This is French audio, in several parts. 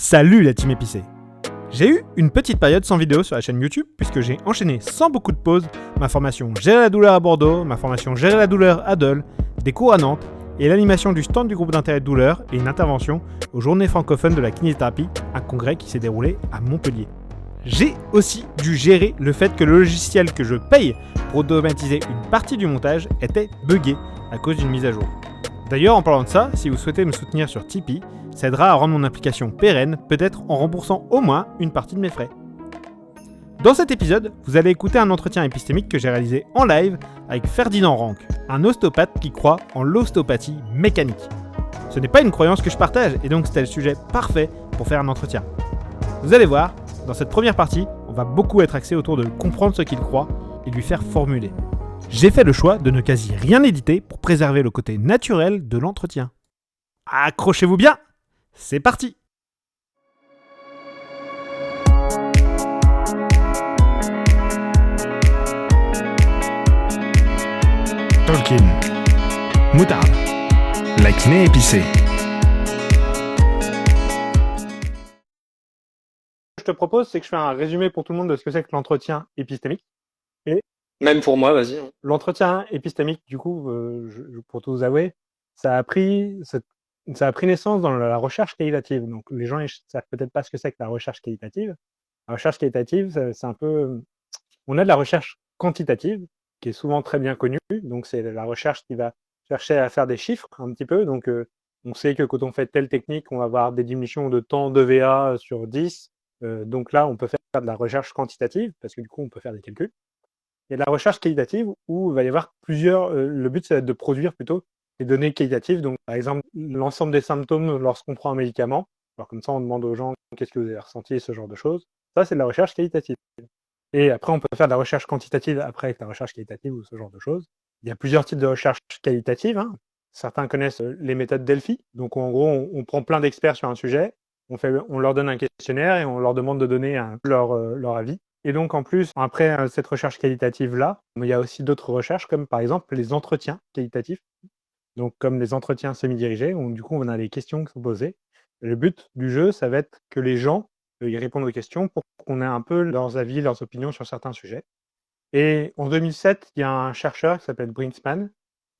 Salut la team épicée. J'ai eu une petite période sans vidéo sur la chaîne YouTube puisque j'ai enchaîné sans beaucoup de pauses ma formation Gérer la douleur à Bordeaux, ma formation Gérer la douleur à Dole, des cours à Nantes et l'animation du stand du groupe d'intérêt de douleur et une intervention aux Journées francophones de la kinésithérapie, un congrès qui s'est déroulé à Montpellier. J'ai aussi dû gérer le fait que le logiciel que je paye pour automatiser une partie du montage était buggé à cause d'une mise à jour. D'ailleurs, en parlant de ça, si vous souhaitez me soutenir sur Tipeee, ça aidera à rendre mon application pérenne, peut-être en remboursant au moins une partie de mes frais. Dans cet épisode, vous allez écouter un entretien épistémique que j'ai réalisé en live avec Ferdinand Ranck, un ostéopathe qui croit en l'ostéopathie mécanique. Ce n'est pas une croyance que je partage et donc c'était le sujet parfait pour faire un entretien. Vous allez voir, dans cette première partie, on va beaucoup être axé autour de comprendre ce qu'il croit et lui faire formuler. J'ai fait le choix de ne quasi rien éditer pour préserver le côté naturel de l'entretien. Accrochez-vous bien, c'est parti! Tolkien, moutarde, la kiné épicée. Ce que je te propose, c'est que je fais un résumé pour tout le monde de ce que c'est que l'entretien épistémique. Même pour moi, vas-y. L'entretien épistémique, du coup, pour tout vous avouer, ça a pris naissance dans la recherche qualitative. Donc, les gens ne savent peut-être pas ce que c'est que la recherche qualitative. La recherche qualitative, c'est un peu... On a de la recherche quantitative, qui est souvent très bien connue. Donc, c'est la recherche qui va chercher à faire des chiffres un petit peu. Donc, on sait que quand on fait telle technique, on va avoir des diminutions de temps d'EVA sur 10. Donc là, on peut faire de la recherche quantitative, parce que du coup, on peut faire des calculs. Il y a de la recherche qualitative où il va y avoir plusieurs... le but, c'est de produire plutôt des données qualitatives. Donc, par exemple, l'ensemble des symptômes lorsqu'on prend un médicament. Alors, comme ça, on demande aux gens qu'est-ce que vous avez ressenti, ce genre de choses. Ça, c'est de la recherche qualitative. Et après, on peut faire de la recherche quantitative après avec la recherche qualitative ou ce genre de choses. Il y a plusieurs types de recherche qualitative. Certains connaissent les méthodes Delphi. Donc, en gros, on prend plein d'experts sur un sujet, on leur donne un questionnaire et on leur demande de donner leur avis. Et donc, en plus, après cette recherche qualitative-là, il y a aussi d'autres recherches, comme par exemple les entretiens qualitatifs. Donc, comme les entretiens semi-dirigés, où du coup, on a les questions qui sont posées. Et le but du jeu, ça va être que les gens y répondent aux questions pour qu'on ait un peu leurs avis, leurs opinions sur certains sujets. Et en 2007, il y a un chercheur qui s'appelle Brinkman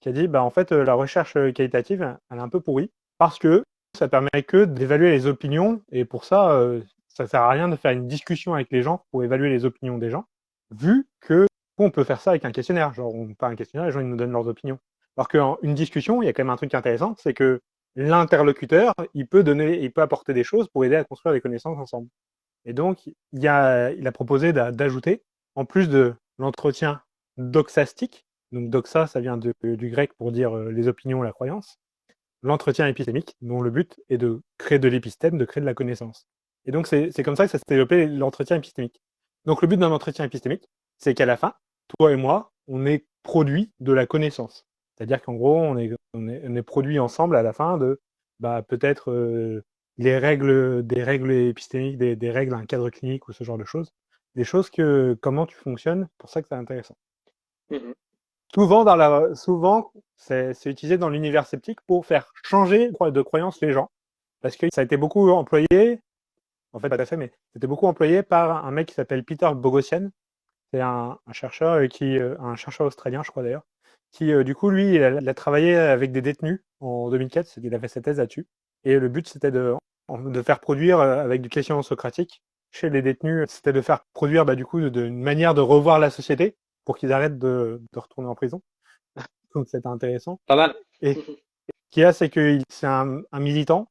qui a dit, en fait, la recherche qualitative, elle est un peu pourrie, parce que ça permet que d'évaluer les opinions, et pour ça, ça sert à rien de faire une discussion avec les gens pour évaluer les opinions des gens, vu que on peut faire ça avec un questionnaire. Genre, on fait un questionnaire, les gens ils nous donnent leurs opinions. Alors qu'une discussion, il y a quand même un truc intéressant, c'est que l'interlocuteur, il peut apporter des choses pour aider à construire des connaissances ensemble. Et donc, il a proposé d'ajouter, en plus de l'entretien doxastique, donc doxa, ça vient du grec pour dire les opinions, la croyance, l'entretien épistémique, dont le but est de créer de l'épistème, de créer de la connaissance. Et donc, c'est comme ça que ça s'est développé, l'entretien épistémique. Donc, le but d'un entretien épistémique, c'est qu'à la fin, toi et moi, on est produit de la connaissance. C'est-à-dire qu'en gros, on est produit ensemble à la fin de peut-être des règles épistémiques, des règles, un cadre clinique ou ce genre de choses. Des choses comment tu fonctionnes, pour ça que c'est intéressant. Mhm. Souvent, c'est utilisé dans l'univers sceptique pour faire changer de croyance les gens. Parce que ça a été beaucoup employé, en fait pas tout à fait, mais c'était beaucoup employé par un mec qui s'appelle Peter Boghossian. C'est un chercheur, un chercheur australien, je crois d'ailleurs, qui du coup, lui, il a travaillé avec des détenus en 2004, il a fait sa thèse là-dessus. Et le but, c'était de faire produire, avec du questionnement socratique, chez les détenus, c'était de faire produire du coup une manière de revoir la société pour qu'ils arrêtent de retourner en prison. Donc c'était intéressant. Pas mal. Et ce qu'il y a, c'est que c'est un militant,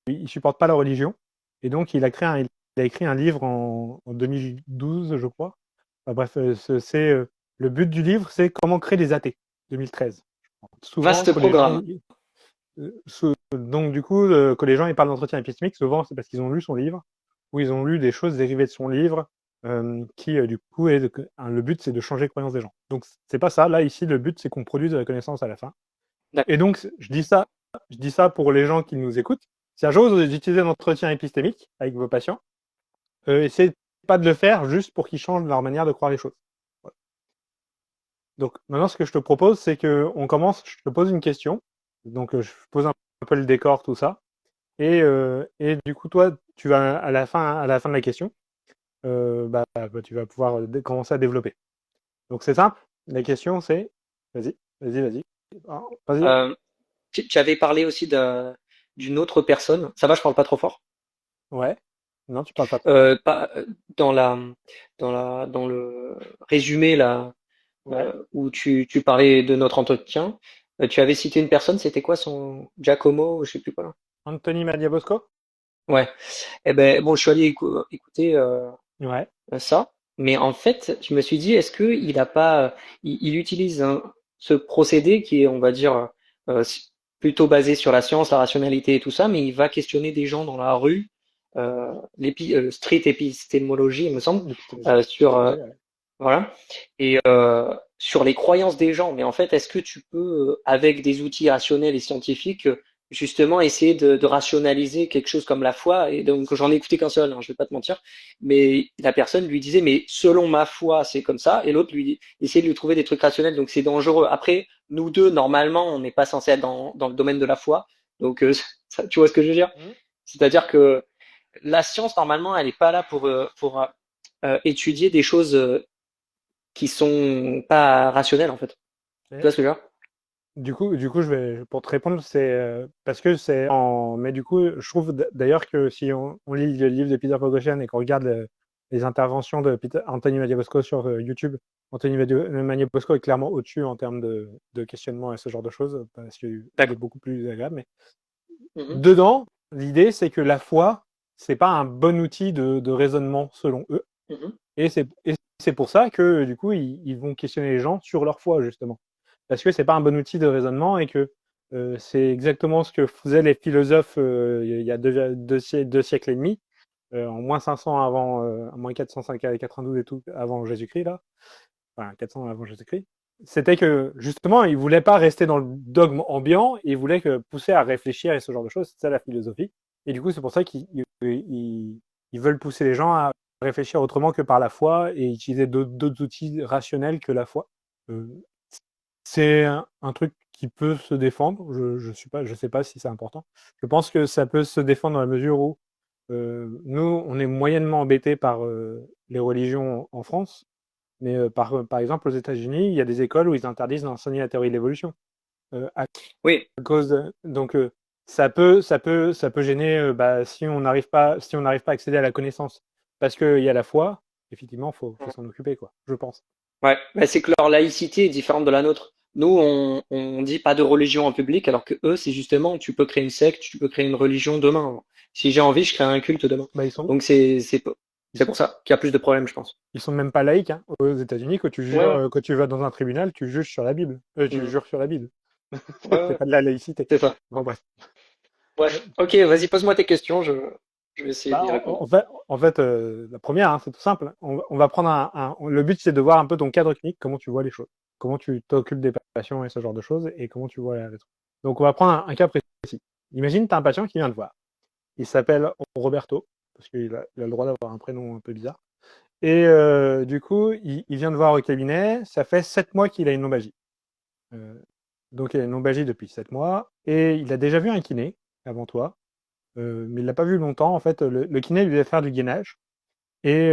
il supporte pas la religion, et donc il a écrit un livre en 2012, je crois. Bref, le but du livre, c'est comment créer des athées, 2013. Souvent, Vaste programme. Donc du coup, que les gens ils parlent d'entretien épistémique, souvent c'est parce qu'ils ont lu son livre, ou ils ont lu des choses dérivées de son livre, qui du coup, le but c'est de changer les croyances des gens. Donc c'est pas ça, là ici le but c'est qu'on produise de la connaissance à la fin. Et donc je dis ça pour les gens qui nous écoutent. Si un jour vous utilisez un entretien épistémique avec vos patients, essayez pas de le faire juste pour qu'ils changent leur manière de croire les choses. Voilà. Donc maintenant ce que je te propose, c'est qu'on commence, je te pose une question, donc je pose un peu le décor, tout ça, Et du coup, toi, tu vas à la fin de la question, tu vas pouvoir commencer à développer. Donc c'est simple. La question c'est, vas-y. Ah, vas-y. Euh, tu avais parlé aussi d'une autre personne. Ça va, je parle pas trop fort. Ouais. Non, tu parles pas trop fort. Pas, dans dans le résumé là, Ouais. où tu parlais de notre entretien, tu avais cité une personne. C'était quoi son Giacomo, je sais plus quoi là. Anthony Madiabosco? Ouais. Eh ben bon, je suis allé écouter. Ouais. Ça. Mais en fait, je me suis dit, est-ce que il a pas, il utilise ce procédé qui est, on va dire, plutôt basé sur la science, la rationalité et tout ça, mais il va questionner des gens dans la rue, street épistémologie, il me semble, sur, Ouais. voilà, et sur les croyances des gens. Mais en fait, est-ce que tu peux, avec des outils rationnels et scientifiques, justement essayer de rationaliser quelque chose comme la foi? Et donc, j'en ai écouté qu'un seul, hein, je vais pas te mentir. Mais la personne lui disait, mais selon ma foi, c'est comme ça. Et l'autre lui essayait de lui trouver des trucs rationnels. Donc, c'est dangereux. Après, nous deux, normalement, on n'est pas censé être dans le domaine de la foi. Donc, tu vois ce que je veux dire? Mhm. C'est-à-dire que la science, normalement, elle n'est pas là pour étudier des choses qui sont pas rationnels en fait. Tu Ok. vois ce que je veux dire? Du coup, pour te répondre, c'est parce que c'est en. Mais du coup, je trouve d'ailleurs que si on lit le livre de Peter Boghossian et qu'on regarde les interventions de Anthony Madiabosco sur YouTube, Anthony Madiabosco est clairement au-dessus en termes de questionnement et ce genre de choses, parce qu'il est D'accord. beaucoup plus agréable. Mais Mhm, dedans, l'idée, c'est que la foi, c'est pas un bon outil de raisonnement selon eux. mhm, Et c'est pour ça que du coup, ils vont questionner les gens sur leur foi, justement. Parce que c'est pas un bon outil de raisonnement et que c'est exactement ce que faisaient les philosophes il y a deux siècles et demi, en moins 500 avant, en moins 492 et tout, avant Jésus-Christ, là, enfin 400 avant Jésus-Christ. C'était que justement, ils voulaient pas rester dans le dogme ambiant, ils voulaient pousser à réfléchir et ce genre de choses. C'est ça la philosophie. Et du coup, c'est pour ça qu'ils veulent pousser les gens à réfléchir autrement que par la foi et utiliser d'autres outils rationnels que la foi. Euh, c'est un truc qui peut se défendre. Je sais pas si c'est important. Je pense que ça peut se défendre dans la mesure où nous, on est moyennement embêtés par les religions en France, mais par exemple, aux États-Unis, il y a des écoles où ils interdisent d'enseigner la théorie de l'évolution. À oui. donc, ça peut gêner si on n'arrive pas à accéder à la connaissance. Parce qu'il y a la foi, effectivement, faut s'en occuper, quoi, je pense. Ouais. Mais c'est que leur laïcité est différente de la nôtre. Nous, on dit pas de religion en public, alors que eux, c'est justement, tu peux créer une secte, tu peux créer une religion demain. Si j'ai envie, je crée un culte demain. Bah, Donc ils c'est sont, pour ça qu'il y a plus de problèmes, je pense. ils sont même pas laïcs, hein. Aux États-Unis, Ouais, ouais. quand tu vas dans un tribunal, tu juges sur la Bible. Tu Mhm. jures sur la Bible. Ouais, C'est ouais. pas de la laïcité. C'est ça. Bon, bref. Ouais. Euh, Ok, vas-y, pose-moi tes questions, je vais essayer Bah, d'y répondre. en fait la première, hein, c'est tout simple. On va prendre le but, c'est de voir un peu ton cadre clinique, comment tu vois les choses, comment tu t'occupes des patients et ce genre de choses, et comment tu vois les trucs. Donc, on va prendre un cas précis. Imagine, tu as un patient qui vient te voir. Il s'appelle Roberto, parce il a le droit d'avoir un prénom un peu bizarre. Et du coup, il vient te voir au cabinet. Ça fait 7 mois qu'il a une lombalgie. Euh, donc, il a une lombalgie depuis 7 mois. Et il a déjà vu un kiné avant toi. Mais il l'a pas vu longtemps. En fait, le kiné lui a fait faire du gainage. Et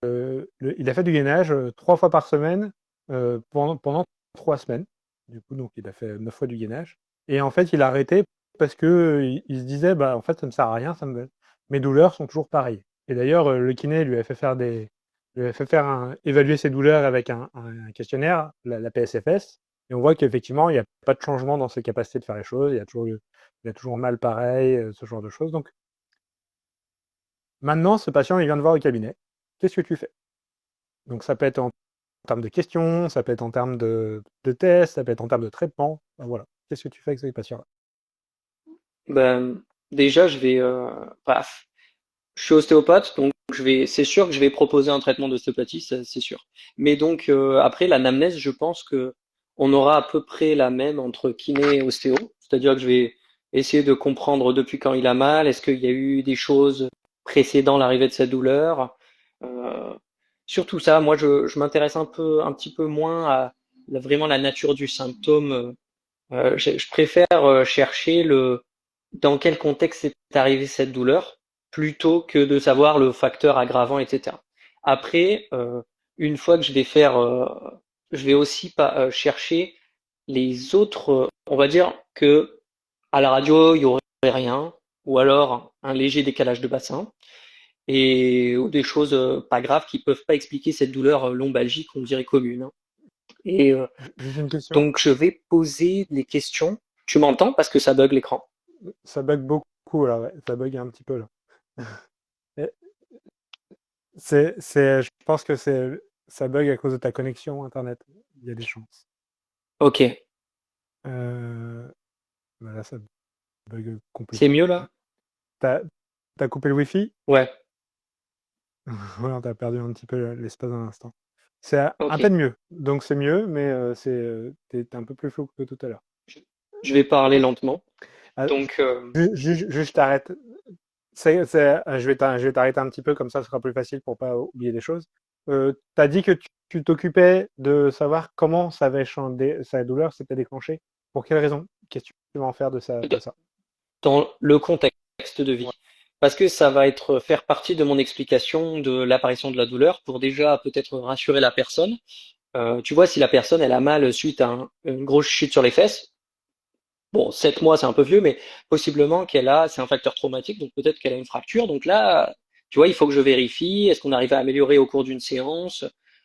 il a fait du gainage 3 fois par semaine pendant 3 semaines. Du coup, donc il a fait 9 fois du gainage. Et en fait, il a arrêté parce que il se disait, bah en fait, ça ne me sert à rien, mes douleurs sont toujours pareilles. Et d'ailleurs, le kiné lui a fait faire lui a fait faire évaluer ses douleurs avec un questionnaire, la PSFS. Et on voit qu'effectivement, il n'y a pas de changement dans ses capacités de faire les choses. Il a toujours mal pareil, ce genre de choses. Donc maintenant, ce patient, il vient de voir au cabinet. Qu'est-ce que tu fais? Donc ça peut être en termes de questions, ça peut être en termes de tests, ça peut être en termes de traitement. Ben voilà. Qu'est-ce que tu fais avec ces patients-là? Ben, déjà, paf. Je suis ostéopathe, donc c'est sûr que je vais proposer un traitement d'ostéopathie, ça, c'est sûr. Mais donc après l'anamnèse, je pense que on aura à peu près la même entre kiné et ostéo, c'est-à-dire que je vais essayer de comprendre depuis quand il a mal, est-ce qu'il y a eu des choses précédant l'arrivée de sa douleur. Euh, Surtout ça, moi je m'intéresse un petit peu moins à vraiment la nature du symptôme. Je préfère chercher dans quel contexte est arrivée cette douleur, plutôt que de savoir le facteur aggravant, etc. Après, une fois que je vais aussi pas chercher les autres. On va dire que à la radio, il y aurait rien, ou alors un léger décalage de bassin, et ou des choses pas graves qui peuvent pas expliquer cette douleur lombalgique, on dirait commune, hein. Et Juste une question. donc je vais poser les questions. Tu m'entends parce que ça bug l'écran. Ça bug beaucoup là, ouais. Ça bug un petit peu là. Et je pense que ça bug à cause de ta connexion internet. Il y a des chances. Ok, Là, ça bug c'est complètement. mieux là? T'as coupé le Wi-Fi? Ouais, Voilà, t'as perdu un petit peu l'espace d'un instant. C'est un ok. peu mieux, donc c'est mieux, mais t'es un peu plus flou que tout à l'heure. Je vais parler lentement. Ah, Donc, juste, je t'arrête. Je vais t'arrêter un petit peu, comme ça ce sera plus facile pour pas oublier des choses. T'as dit que tu t'occupais de savoir comment ça avait changé, sa douleur s'était déclenchée. Pour quelle raison? Qu'est-ce que tu vas en faire de ça? dans le contexte de vie. Parce que ça va être faire partie de mon explication de l'apparition de la douleur pour déjà peut-être rassurer la personne. Tu vois, si la personne elle a mal suite à une grosse chute sur les fesses, bon, 7 mois c'est un peu vieux, mais possiblement c'est un facteur traumatique, donc peut-être qu'elle a une fracture. Donc là, tu vois, il faut que je vérifie, est-ce qu'on arrive à améliorer au cours d'une séance?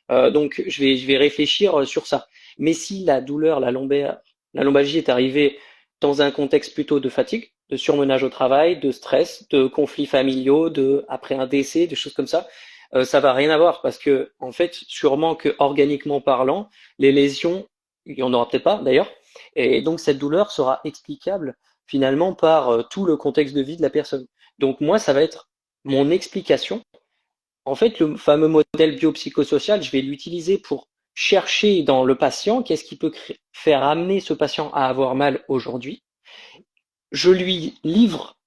Donc je vais réfléchir sur ça. Mais si la douleur, la lombalgie est arrivée dans un contexte plutôt de fatigue, de surmenage au travail, de stress, de conflits familiaux, après un décès, des choses comme ça va rien avoir parce que en fait, sûrement que organiquement parlant, les lésions, il y en aura peut-être pas d'ailleurs, et donc cette douleur sera explicable finalement par tout le contexte de vie de la personne. Donc moi, ça va être mon explication. En fait, le fameux modèle biopsychosocial, je vais l'utiliser pour chercher dans le patient qu'est-ce qui peut faire amener ce patient à avoir mal aujourd'hui. Je lui livre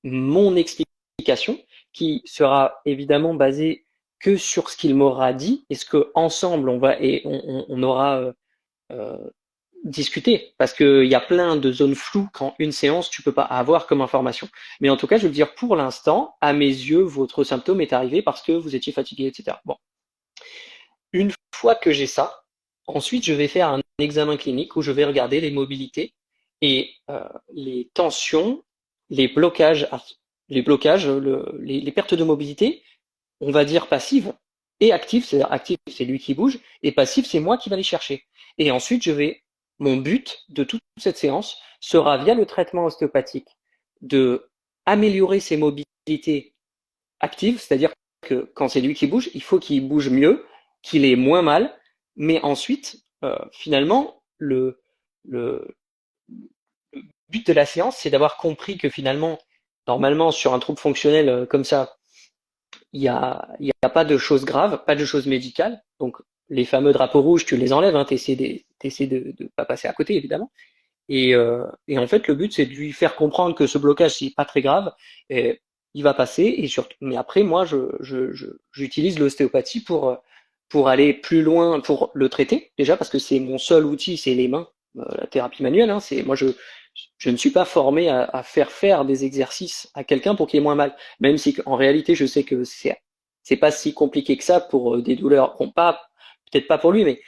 mon explication qui sera évidemment basée que sur ce qu'il m'aura dit et ce que ensemble on aura euh, discuter parce qu'il y a plein de zones floues qu'en une séance tu peux pas avoir comme information. Mais en tout cas, je veux dire, pour l'instant, à mes yeux, votre symptôme est arrivé parce que vous étiez fatigué, etc. Bon, une fois que j'ai ça, ensuite je vais faire un examen clinique où je vais regarder les mobilités et les tensions, les blocages, les pertes de mobilité, on va dire passives et actives, c'est-à-dire active, c'est lui qui bouge, et passif, c'est moi qui va les chercher. Et ensuite, mon but de toute cette séance sera via le traitement ostéopathique de améliorer ses mobilités actives, c'est-à-dire que quand c'est lui qui bouge, il faut qu'il bouge mieux, qu'il ait moins mal, mais ensuite, finalement, le, le but de la séance, c'est d'avoir compris que finalement, normalement, sur un trouble fonctionnel comme ça, il y a pas de choses graves, pas de choses médicales. Donc, les fameux drapeaux rouges, tu les enlèves, hein, t'essaies de pas passer à côté, évidemment. Et en fait, le but, c'est de lui faire comprendre que ce blocage, c'est pas très grave, et il va passer. Et surtout, mais après, moi, j'utilise l'ostéopathie pour aller plus loin, pour le traiter, déjà, parce que c'est mon seul outil, c'est les mains, la thérapie manuelle. Hein, je ne suis pas formé à faire des exercices à quelqu'un pour qu'il ait moins mal, même si en réalité, je sais que c'est pas si compliqué que ça pour des douleurs, bon, pas, peut-être pas pour lui, mais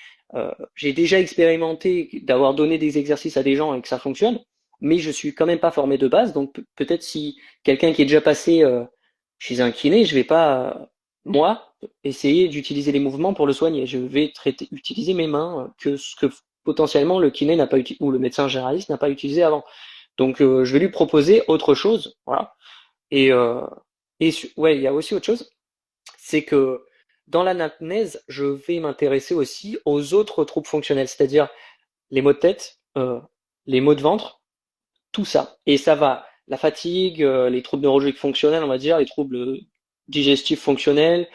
j'ai déjà expérimenté d'avoir donné des exercices à des gens et que ça fonctionne, mais je suis quand même pas formé de base, donc peut-être si quelqu'un qui est déjà passé chez un kiné, je vais pas, moi, essayer d'utiliser les mouvements pour le soigner. Je vais utiliser mes mains que ce que potentiellement le kiné n'a pas utilisé ou le médecin généraliste n'a pas utilisé avant. Donc je vais lui proposer autre chose, voilà. Et, euh, ouais, il y a aussi autre chose, c'est que dans l'anamnèse, je vais m'intéresser aussi aux autres troubles fonctionnels, c'est-à-dire les maux de tête, les maux de ventre, tout ça. Et ça va, la fatigue, les troubles neurologiques fonctionnels, on va dire, les troubles digestifs fonctionnels,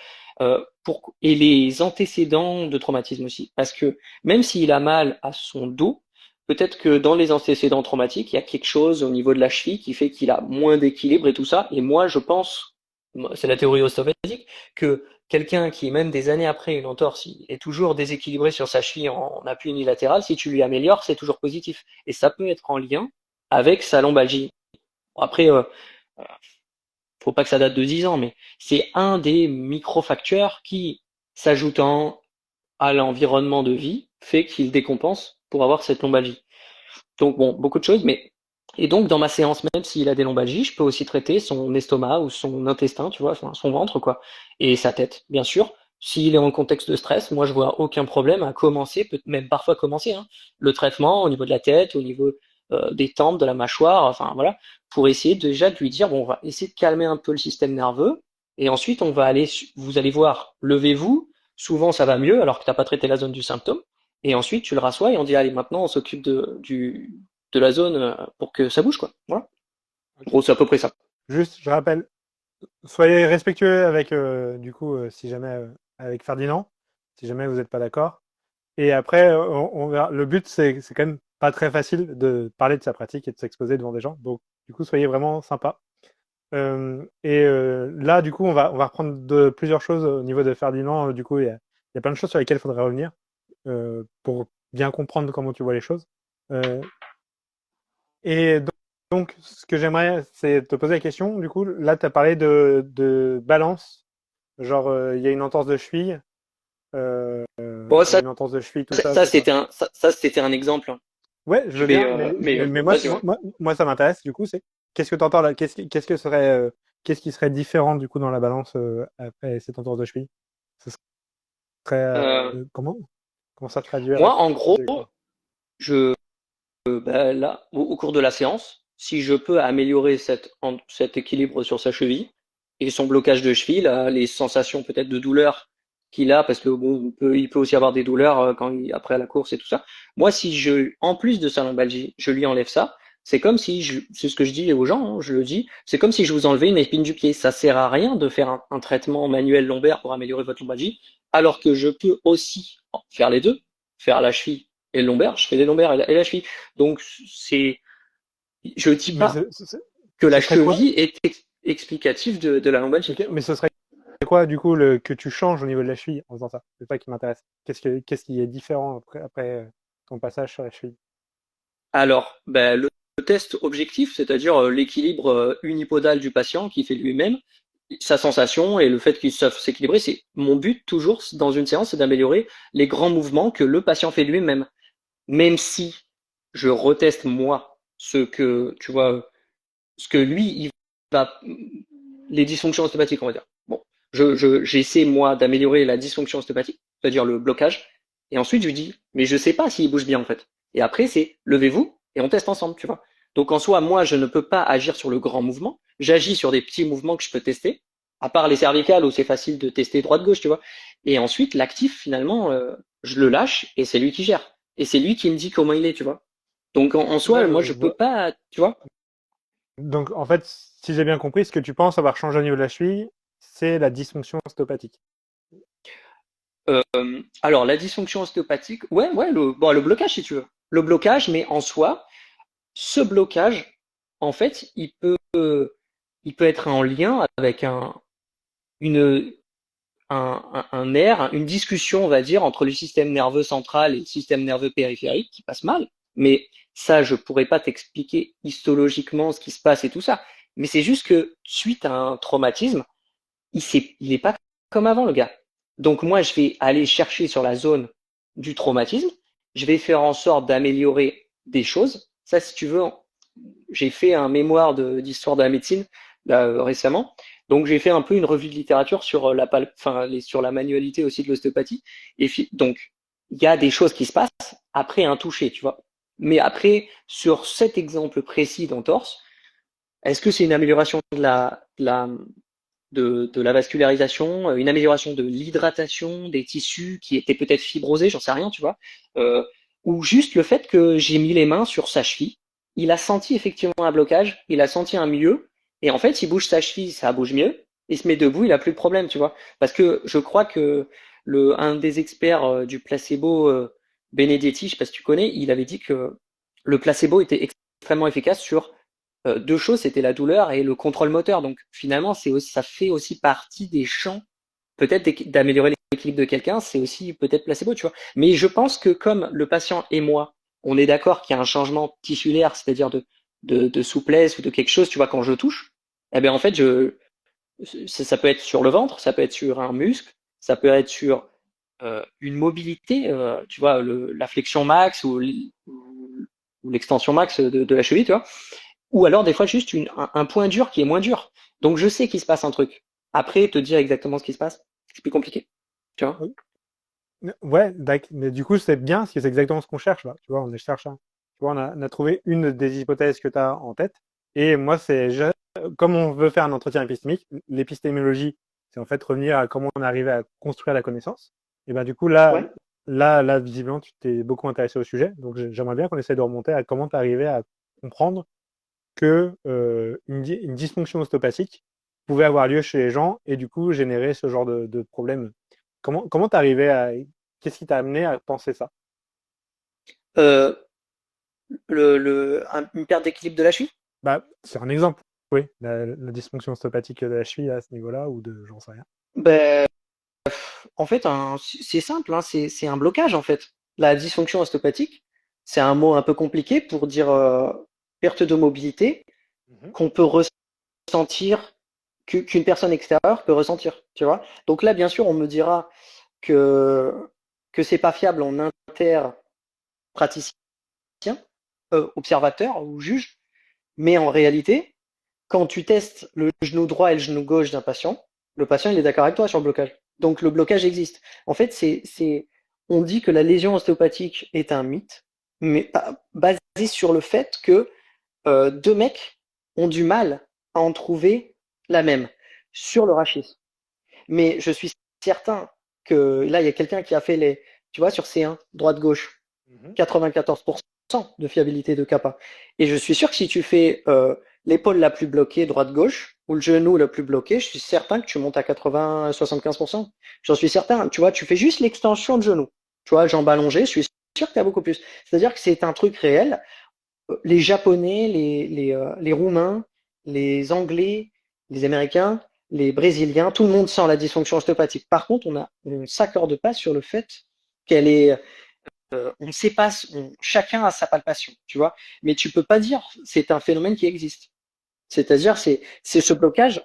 et les antécédents de traumatisme aussi. Parce que même s'il a mal à son dos, peut-être que dans les antécédents traumatiques, il y a quelque chose au niveau de la cheville qui fait qu'il a moins d'équilibre et tout ça. Et moi, je pense, c'est la théorie ostéopathique, que quelqu'un qui, même des années après une entorse, est toujours déséquilibré sur sa cheville en appui unilatéral, si tu lui améliores, c'est toujours positif. Et ça peut être en lien avec sa lombalgie. Après, faut pas que ça date de 10 ans, mais c'est un des micro-facteurs qui, s'ajoutant à l'environnement de vie, fait qu'il décompense pour avoir cette lombalgie. Donc bon, beaucoup de choses, mais et donc dans ma séance, même s'il a des lombalgies, je peux aussi traiter son estomac ou son intestin, tu vois, enfin, son ventre, quoi, et sa tête, bien sûr. S'il est en contexte de stress, moi je vois aucun problème à commencer, peut même parfois commencer, hein, le traitement au niveau de la tête, au niveau des tempes, de la mâchoire, enfin voilà, pour essayer déjà de lui dire bon, on va essayer de calmer un peu le système nerveux, et ensuite on va aller, vous allez voir, levez-vous, souvent ça va mieux alors que t'as pas traité la zone du symptôme. Et ensuite, tu le rassois et on dit, allez, maintenant, on s'occupe de la zone pour que ça bouge, quoi. Voilà. En Ok. gros, c'est à peu près ça. Juste, je rappelle, soyez respectueux avec, du coup, si jamais, avec Ferdinand, si jamais vous n'êtes pas d'accord. Et après, on verra. Le but, c'est quand même pas très facile de parler de sa pratique et de s'exposer devant des gens. Donc, du coup, soyez vraiment sympa. Là, du coup, on va reprendre plusieurs choses au niveau de Ferdinand. Du coup, il y a plein de choses sur lesquelles il faudrait revenir pour bien comprendre comment tu vois les choses. Euh, et donc, ce que j'aimerais, c'est te poser la question. Du coup, là, tu as parlé de balance. Genre, il y a une entorse de cheville. Bon, Il y a une entorse de cheville, tout ça, ça c'est ça. c'était un exemple, hein. Ouais, je Je veux vais, bien, mais, mais mais, mais vas-y, ouais. moi, ça m'intéresse. Du coup, c'est qu'est-ce que tu entends là? Qu'est-ce qui serait différent du coup dans la balance après cette entorse de cheville? Ce serait Euh, comment ça traduirait? moi, en gros, C'est quoi? je, bah, là, au cours de la séance, si je peux améliorer cet équilibre sur sa cheville et son blocage de cheville, là, les sensations peut-être de douleur qu'il a, parce que bon, il peut aussi avoir des douleurs après la course et tout ça. Moi, si en plus de sa lombalgie, je lui enlève ça, c'est comme si c'est ce que je dis aux gens, hein, je le dis, c'est comme si je vous enlevais une épine du pied. Ça sert à rien de faire un traitement manuel lombaire pour améliorer votre lombalgie, alors que je peux aussi faire les deux, faire la cheville et le lombaire, je fais les lombaires et la cheville. Donc, je dis Mais pas que ce la serait quoi? cheville est explicative de la lombalgie, Ok, tu vois. mais ce serait quoi du coup que tu changes au niveau de la cheville en faisant ça? C'est ça qui m'intéresse. Qu'est-ce qui est différent après ton passage sur la cheville? Alors, ben, le test objectif, c'est-à-dire l'équilibre unipodal du patient qui fait lui-même, sa sensation et le fait qu'il sache s'équilibrer, c'est mon but toujours dans une séance, c'est d'améliorer les grands mouvements que le patient fait lui-même. Même si je reteste moi ce que, tu vois, ce que lui, il va, les dysfonctions ostéopathiques, on va dire. Bon, j'essaie moi d'améliorer la dysfonction ostéopathique, c'est-à-dire le blocage, et ensuite je lui dis, mais je sais pas s'il bouge bien en fait. Et après c'est levez-vous et on teste ensemble, tu vois. Donc en soi, moi je ne peux pas agir sur le grand mouvement, j'agis sur des petits mouvements que je peux tester, à part les cervicales où c'est facile de tester droite-gauche, tu vois. Et ensuite l'actif finalement, je le lâche et c'est lui qui gère. Et c'est lui qui me dit comment il est, tu vois. Donc en Ouais, soi, moi je je peux vois. pas, tu vois. Donc en fait, si j'ai bien compris, ce que tu penses avoir changé au niveau de la cheville, c'est la dysfonction ostéopathique. Alors, la dysfonction ostéopathique, ouais, ouais, le blocage, si tu veux. Le blocage, mais en soi, ce blocage, en fait, il peut être en lien avec une, un nerf, une discussion, on va dire, entre le système nerveux central et le système nerveux périphérique qui passe mal. Mais ça, je pourrais pas t'expliquer histologiquement ce qui se passe et tout ça. Mais c'est juste que, suite à un traumatisme, il est pas comme avant, le gars. Donc moi, je vais aller chercher sur la zone du traumatisme. Je vais faire en sorte d'améliorer des choses. Ça, si tu veux, j'ai fait un mémoire d'histoire de la médecine là, récemment. Donc j'ai fait un peu une revue de littérature sur sur la manualité aussi de l'ostéopathie. Et donc il y a des choses qui se passent après un toucher, tu vois. Mais après, sur cet exemple précis d'entorse, est-ce que c'est une amélioration de la vascularisation, une amélioration de l'hydratation des tissus qui étaient peut-être fibrosés, j'en sais rien, tu vois. Ou juste le fait que j'ai mis les mains sur sa cheville, il a senti effectivement un blocage, il a senti un mieux, et en fait, il bouge sa cheville, ça bouge mieux, il se met debout, il a plus de problème, tu vois. Parce que je crois que un des experts du placebo, Benedetti, je sais pas si tu connais, il avait dit que le placebo était extrêmement efficace sur deux choses, c'était la douleur et le contrôle moteur. Donc finalement, ça fait aussi partie des champs, peut-être d'améliorer l'équilibre de quelqu'un, c'est aussi peut-être placebo, tu vois. Mais je pense que comme le patient et moi, on est d'accord qu'il y a un changement tissulaire, c'est-à-dire de souplesse ou de quelque chose, tu vois, quand je touche, eh bien, en fait, ça peut être sur le ventre, ça peut être sur un muscle, ça peut être sur une mobilité, tu vois, la flexion max ou l'extension max de la cheville, tu vois. Ou alors, des fois, juste un point dur qui est moins dur. Donc, je sais qu'il se passe un truc. Après, te dire exactement ce qui se passe, c'est plus compliqué. Tu vois? Oui. Ouais, mais du coup, c'est bien, parce que c'est exactement ce qu'on cherche là. Tu vois, on cherche tu vois, on a trouvé une des hypothèses que tu as en tête. Et moi, comme on veut faire un entretien épistémique, l'épistémologie, c'est en fait revenir à comment on est arrivé à construire la connaissance. Et ben du coup, Ouais. là, visiblement, tu t'es beaucoup intéressé au sujet. Donc, j'aimerais bien qu'on essaie de remonter à comment tu es arrivé à comprendre que une dysfonction ostéopathique pouvait avoir lieu chez les gens et du coup générer ce genre de problème. Comment t'es arrivé à... Qu'est-ce qui t'a amené à penser ça? Euh, une perte d'équilibre de la cheville? Bah, c'est un exemple, oui, la dysfonction ostéopathique de la cheville à ce niveau-là, ou de... j'en sais rien. Ben, en fait, c'est simple, hein, c'est un blocage en fait. La dysfonction ostéopathique, c'est un mot un peu compliqué pour dire perte de mobilité Mhm. qu'on peut ressentir, qu'une personne extérieure peut ressentir, tu vois. Donc là, bien sûr, on me dira que que c'est pas fiable en interpraticien, observateur ou juge, mais en réalité, quand tu testes le genou droit et le genou gauche d'un patient, le patient il est d'accord avec toi sur le blocage. Donc le blocage existe. En fait, on dit que la lésion ostéopathique est un mythe, mais basé sur le fait que deux mecs ont du mal à en trouver la même sur le rachis. Mais je suis certain que là, il y a quelqu'un qui a fait tu vois, sur C1, droite-gauche, Mhm. 94% de fiabilité de kappa. Et je suis sûr que si tu fais l'épaule la plus bloquée, droite-gauche, ou le genou le plus bloqué, je suis certain que tu montes à 80-75%. J'en suis certain. Tu vois, tu fais juste l'extension de genou. Tu vois, jambes allongées, je suis sûr que tu as beaucoup plus. C'est-à-dire que c'est un truc réel. Les Japonais, les Roumains, les Anglais, les Américains, les Brésiliens, tout le monde sent la dysfonction ostéopathique. Par contre, on ne s'accorde pas sur le fait qu'elle est on ne sait pas, chacun a sa palpation, tu vois. Mais tu peux pas dire, c'est un phénomène qui existe. C'est-à-dire, c'est ce blocage.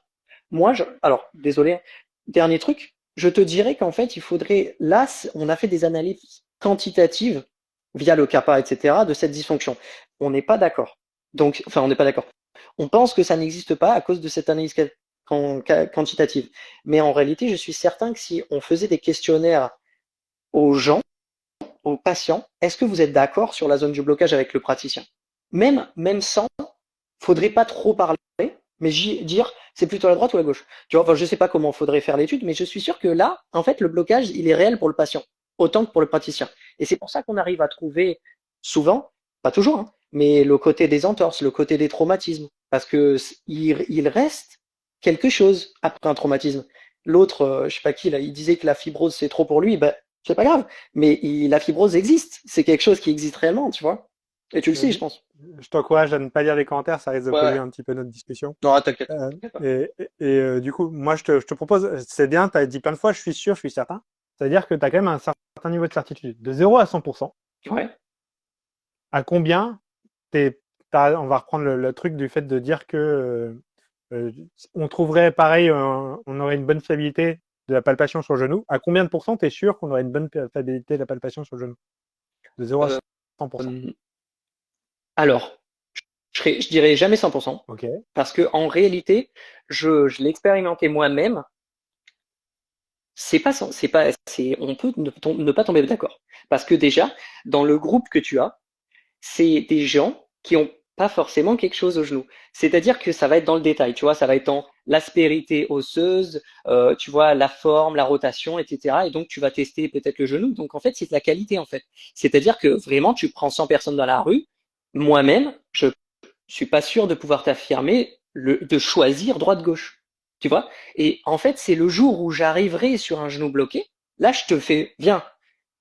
Moi, alors, désolé, dernier truc, je te dirais qu'en fait, il faudrait, là, on a fait des analyses quantitatives via le kappa, etc., de cette dysfonction. On n'est pas d'accord. Donc, enfin, on n'est pas d'accord. On pense que ça n'existe pas à cause de cette analyse quantitative. Mais en réalité, je suis certain que si on faisait des questionnaires aux gens, aux patients, est-ce que vous êtes d'accord sur la zone du blocage avec le praticien? Même sans, faudrait pas trop parler, mais dire c'est plutôt à la droite ou à la gauche. Tu vois, enfin, je sais pas comment faudrait faire l'étude, mais je suis sûr que là, en fait, le blocage, il est réel pour le patient, autant que pour le praticien. Et c'est pour ça qu'on arrive à trouver souvent, pas toujours, hein, mais le côté des entorses, le côté des traumatismes, parce que il reste quelque chose après un traumatisme. L'autre, je sais pas qui, là, il disait que la fibrose c'est trop pour lui, ben, c'est pas grave, mais la fibrose existe, c'est quelque chose qui existe réellement, tu vois. Et tu le sais, je pense. Je t'encourage à ne pas lire les commentaires, ça risque de Ouais, polluer ouais. un petit peu notre discussion. Non, t'inquiète. Euh, T'inquiète pas. du coup, moi, je te propose, c'est bien, tu as dit plein de fois, je suis sûr, je suis certain. C'est-à-dire que tu as quand même un certain niveau de certitude. De 0 à 100%, Ouais. à combien on va reprendre le truc du fait de dire que on trouverait pareil, on aurait une bonne fiabilité de la palpation sur le genou. À combien de pourcents tu es sûr qu'on aurait une bonne fiabilité de la palpation sur le genou? De 0 à Euh, 100%. alors, je dirais jamais 100%, Ok. parce que en réalité, je l'ai expérimenté moi-même. On peut ne pas tomber d'accord. Parce que déjà, dans le groupe que tu as, c'est des gens qui ont pas forcément quelque chose au genou. C'est-à-dire que ça va être dans le détail, tu vois, ça va être dans l'aspérité osseuse, tu vois, la forme, la rotation, etc. Et donc, tu vas tester peut-être le genou. Donc, en fait, c'est de la qualité, en fait. C'est-à-dire que vraiment, tu prends 100 personnes dans la rue. Moi-même, je suis pas sûr de pouvoir t'affirmer de choisir droite-gauche. Tu vois? Et en fait, c'est le jour où j'arriverai sur un genou bloqué, là, je te fais, viens,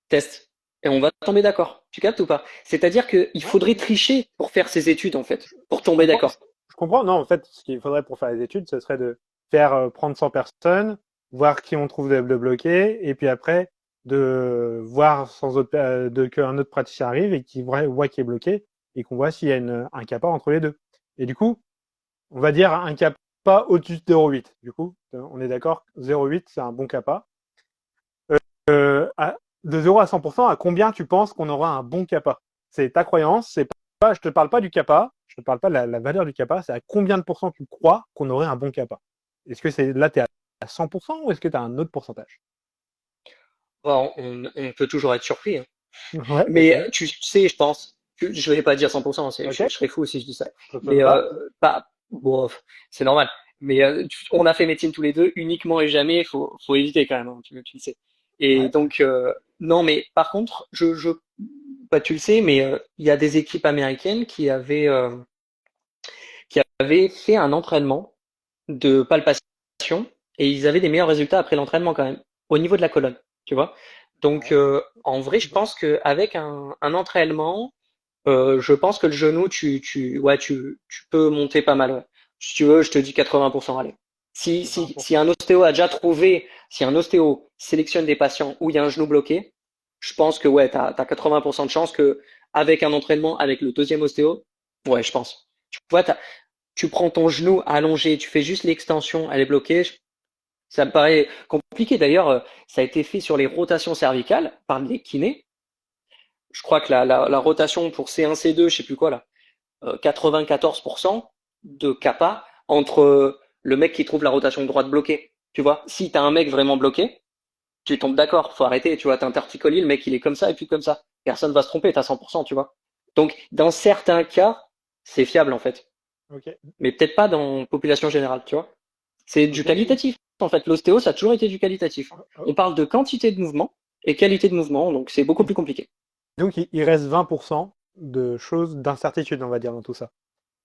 test. Et on va tomber d'accord. Tu captes ou pas? C'est-à-dire qu'il Ouais, faudrait tricher pour faire ces études, en fait, pour je tomber comprends. d'accord. Je comprends. Non, en fait, ce qu'il faudrait pour faire les études, ce serait de faire prendre 100 personnes, voir qui on trouve de bloquer, et puis après, de voir qu'un autre praticien arrive et qui voit qui est bloqué, et qu'on voit s'il y a un kappa entre les deux. Et du coup, on va dire un kappa au-dessus de 0,8. Du coup, on est d'accord, 0,8, c'est un bon kappa. De 0 à 100%, à combien tu penses qu'on aura un bon kappa? C'est ta croyance, c'est pas, je te parle pas du kappa, je te parle pas de la valeur du kappa, c'est à combien de pourcents tu crois qu'on aurait un bon kappa? Est-ce que c'est là, tu es à 100% ou est-ce que tu as un autre pourcentage? Bon, on peut toujours être surpris, hein. Ouais, Mais ok, tu sais, je pense, je vais pas dire 100%, ok, je serais fou si je dis ça. ça te Mais va. pas, bon, c'est normal. Mais on a fait médecine tous les deux, uniquement et jamais, faut éviter quand même, hein, tu le sais. Et Ouais. donc, non, mais par contre, bah, tu le sais, mais il y a des équipes américaines qui avaient fait un entraînement de palpation et ils avaient des meilleurs résultats après l'entraînement quand même, au niveau de la colonne, tu vois. Donc, Ouais. en vrai, je pense qu'avec un entraînement, je pense que le genou, ouais, tu peux monter pas mal. Ouais. Si tu veux, je te dis 80%, allez. Si 20%. un ostéo a déjà trouvé, si un ostéo sélectionne des patients où il y a un genou bloqué, je pense que ouais, t'as 80% de chance que avec un entraînement, avec le deuxième ostéo, ouais, je pense. Tu vois, tu prends ton genou allongé, tu fais juste l'extension, elle est bloquée. Ça me paraît compliqué. D'ailleurs, ça a été fait sur les rotations cervicales par les kinés. Je crois que la rotation pour C1, C2, je sais plus quoi là, 94% de kappa entre le mec qui trouve la rotation de droite bloquée. Tu vois, si t'as un mec vraiment bloqué, tu tombes d'accord, faut arrêter. Tu vois, t'as un torticolis, le mec il est comme ça et puis comme ça. Personne va se tromper, t'as 100%, tu vois. Donc, dans certains cas, c'est fiable en fait, Ok, mais peut-être pas dans population générale, tu vois. C'est du ok. qualitatif. En fait, l'ostéo, ça a toujours été du qualitatif. On parle de quantité de mouvement et qualité de mouvement, donc c'est beaucoup plus compliqué. Donc, il reste 20% de choses d'incertitude, on va dire, dans tout ça.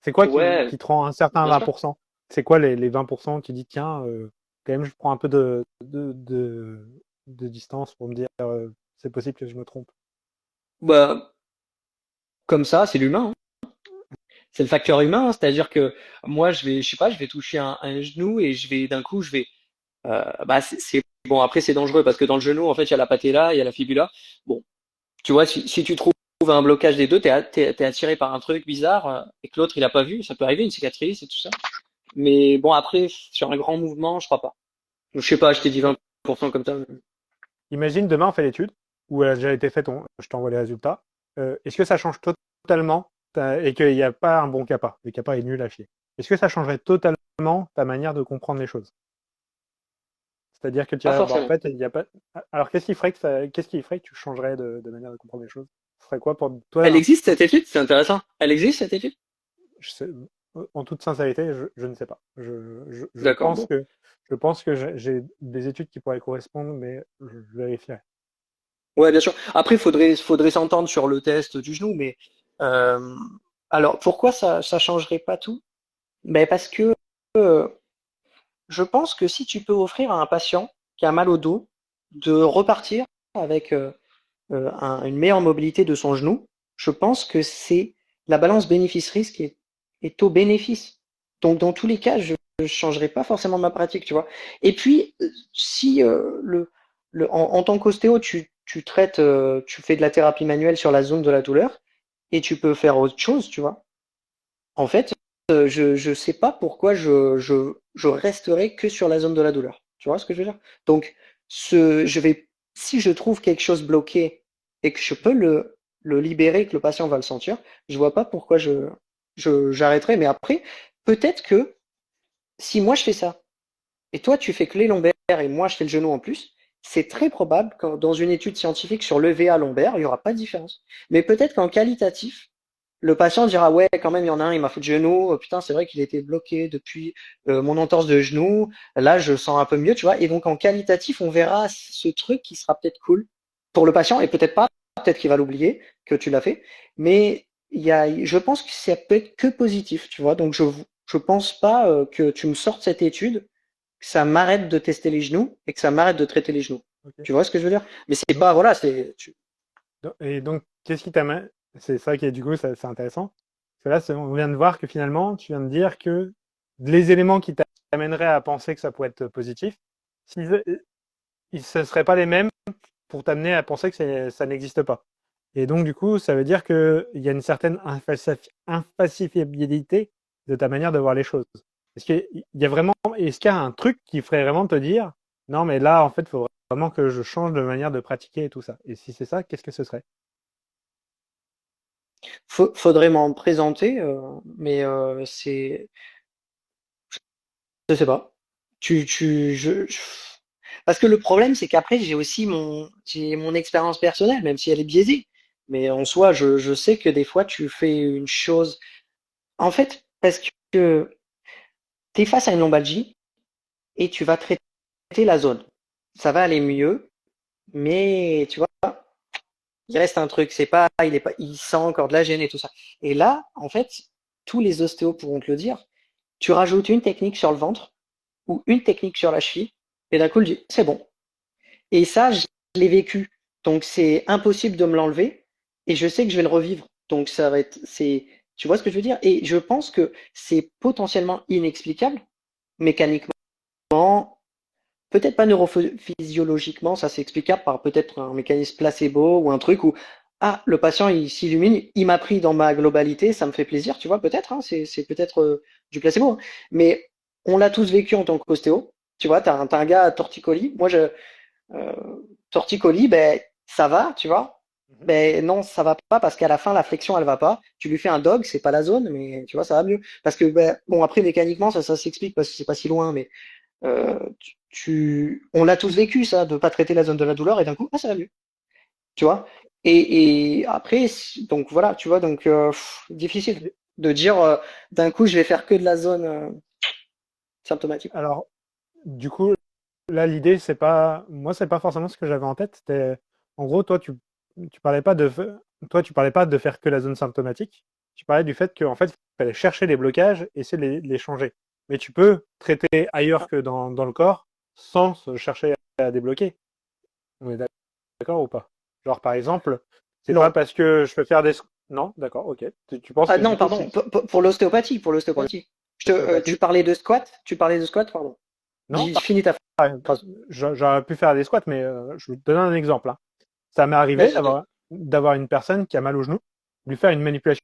C'est quoi Ouais, qui te rend incertain à bien sûr. 20%? C'est quoi les 20% qui dit, tiens, quand même, je prends un peu de distance pour me dire, c'est possible que je me trompe. Bah, comme ça, c'est l'humain, hein. C'est le facteur humain, hein. C'est-à-dire que moi, je sais pas, je vais toucher un genou et je vais d'un coup, bah, bon. Après, c'est dangereux parce que dans le genou, en fait, il y a la patella, il y a la fibula. Bon, tu vois, si tu trouves un blocage des deux, t'es attiré par un truc bizarre et que l'autre il a pas vu, ça peut arriver, une cicatrice et tout ça. Mais bon, après, sur un grand mouvement, je crois pas. Je sais pas, je t'ai dit 20% comme ça. Imagine, demain, on fait l'étude, où elle a déjà été faite, je t'envoie les résultats. Est-ce que ça change totalement et qu'il n'y a pas un bon kappa? Le kappa est nul à chier. Est-ce que ça changerait totalement ta manière de comprendre les choses? C'est-à-dire que tu Pas dirais, bah, en forcément. fait, il n'y a pas. Alors, qu'est-ce qui ferait que tu changerais de manière de comprendre les choses? Ce serait quoi pour toi? Elle existe cette étude, c'est intéressant. Elle existe cette étude? Je sais- En toute sincérité, je ne sais pas. D'accord, bon. Je pense que j'ai des études qui pourraient correspondre, mais je vérifierai. Ouais, bien sûr. Après, faudrait s'entendre sur le test du genou, mais euh, alors pourquoi ça changerait pas tout? Ben parce que euh, je pense que si tu peux offrir à un patient qui a mal au dos de repartir avec une meilleure mobilité de son genou, je pense que c'est la balance bénéfice-risque est au bénéfice. Donc dans tous les cas, je ne changerai pas forcément ma pratique, tu vois. Et puis, si en tant qu'ostéo, tu traites, tu fais de la thérapie manuelle sur la zone de la douleur, et tu peux faire autre chose, tu vois. En fait, je sais pas pourquoi je resterai que sur la zone de la douleur. Tu vois ce que je veux dire? Donc, si je trouve quelque chose bloqué et que je peux le libérer, que le patient va le sentir, je vois pas pourquoi j'arrêterai. Mais après, peut-être que si moi je fais ça et toi tu fais que les lombaires et moi je fais le genou en plus, c'est très probable que dans une étude scientifique sur l'EVA lombaire, il n'y aura pas de différence. Mais peut-être qu'en qualitatif, le patient dira ouais, quand même, il y en a un, il m'a fait le genou. Putain, c'est vrai qu'il était bloqué depuis mon entorse de genou. Là, je sens un peu mieux, tu vois. Et donc, en qualitatif, on verra ce truc qui sera peut-être cool pour le patient et peut-être pas. Peut-être qu'il va l'oublier que tu l'as fait. Mais je pense que ça peut être que positif, tu vois. Donc, je pense pas que tu me sortes cette étude, que ça m'arrête de tester les genoux et que ça m'arrête de traiter les genoux. Ok. Tu vois ce que je veux dire? Mais c'est Donc, pas, voilà, et donc, qu'est-ce qui t'amène? C'est ça qui est du coup, c'est intéressant. Parce que là, on vient de voir que finalement, tu viens de dire que les éléments qui t'amèneraient à penser que ça pourrait être positif, ne seraient pas les mêmes pour t'amener à penser que ça n'existe pas. Et donc, du coup, ça veut dire qu'il y a une certaine infaciabilité de ta manière de voir les choses. Est-ce qu'il y a un truc qui ferait vraiment te dire, non, mais là, en fait, il faut vraiment que je change de manière de pratiquer et tout ça. Et si c'est ça, qu'est-ce que ce serait? Faudrait m'en présenter, mais je sais pas. Parce que le problème, c'est qu'après, j'ai mon expérience personnelle, même si elle est biaisée. Mais en soi, je sais que des fois, tu fais une chose. En fait, parce que tu es face à une lombalgie et tu vas traiter la zone. Ça va aller mieux, mais tu vois, il reste un truc. Il sent encore de la gêne et tout ça. Et là, en fait, tous les ostéos pourront te le dire. Tu rajoutes une technique sur le ventre ou une technique sur la cheville, et d'un coup, le dit, c'est bon. Et ça, je l'ai vécu. Donc, c'est impossible de me l'enlever. Et je sais que je vais le revivre. Donc, tu vois ce que je veux dire? Et je pense que c'est potentiellement inexplicable, mécaniquement, peut-être pas neurophysiologiquement, ça c'est explicable par peut-être un mécanisme placebo ou un truc où, ah, le patient, il s'illumine, il m'a pris dans ma globalité, ça me fait plaisir, tu vois, peut-être, hein, c'est peut-être du placebo. Hein. Mais on l'a tous vécu en tant qu'ostéo. Tu vois, t'as un gars à torticolis. Euh, torticolis, ben, ça va, tu vois. Ben non, ça va pas parce qu'à la fin, la flexion, elle va pas. Tu lui fais un dog, c'est pas la zone, mais tu vois, ça va mieux. Parce que, ben, bon, après, mécaniquement, ça s'explique parce que c'est pas si loin, mais on l'a tous vécu, ça, de pas traiter la zone de la douleur et d'un coup, ah, ça va mieux, tu vois. Et après, donc voilà, tu vois, donc difficile de dire d'un coup, je vais faire que de la zone symptomatique. Alors, du coup, là, l'idée, c'est pas forcément ce que j'avais en tête. C'était, en gros, tu parlais pas tu parlais pas de faire que la zone symptomatique. Tu parlais du fait qu'en fait, il fallait chercher les blocages et essayer de les changer. Mais tu peux traiter ailleurs que dans le corps sans se chercher à débloquer. On est d'accord ou pas? Genre, par exemple, c'est pas Non. parce que je peux faire des... Non, d'accord, ok. Tu penses Ah que du non, coup, pardon, pour l'ostéopathie, pour pour l'ostéopathie. Tu l'ostéopathie... parlais de squat, pardon. Non, Finis ta phrase. j'aurais pu faire des squats, mais je vais te donne un exemple. Hein. Ça m'est arrivé Vas-y. d'avoir une personne qui a mal au genou, lui faire une manipulation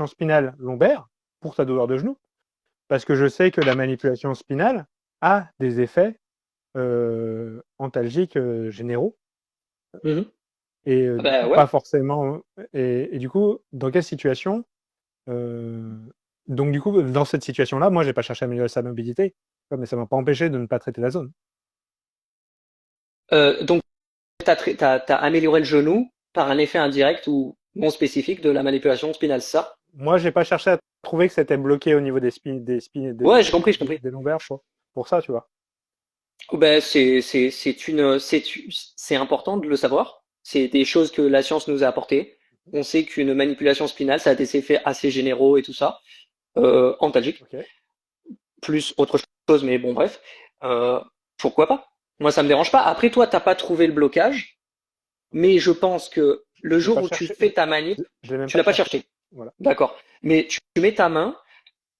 spinale lombaire pour sa douleur de genou, parce que je sais que la manipulation spinale a des effets antalgiques généraux Mhm. et Bah ouais. pas forcément. Et du coup, dans quelle situation euh, Donc du coup, dans cette situation-là, moi, j'ai pas cherché à améliorer sa mobilité, mais ça m'a pas empêché de ne pas traiter la zone. Donc, t'as amélioré le genou par un effet indirect ou non spécifique de la manipulation spinale, c'est ça? Moi, j'ai pas cherché à trouver que c'était bloqué au niveau Ouais, j'ai compris, j'ai compris. des lombaires pour ça, tu vois. Ben, c'est important de le savoir. C'est des choses que la science nous a apportées. On sait qu'une manipulation spinale, ça a des effets assez généraux et tout ça, antalgiques, Ok. plus autre chose, mais bon, bref. Euh, Pourquoi pas? Moi, ça me dérange pas. Après, toi, t'as pas trouvé le blocage, mais je pense que le Je l'ai jour pas où tu cherché. fais ta manip, Je l'ai même tu pas l'as pas cherché. cherché. Voilà. D'accord. Mais tu mets ta main.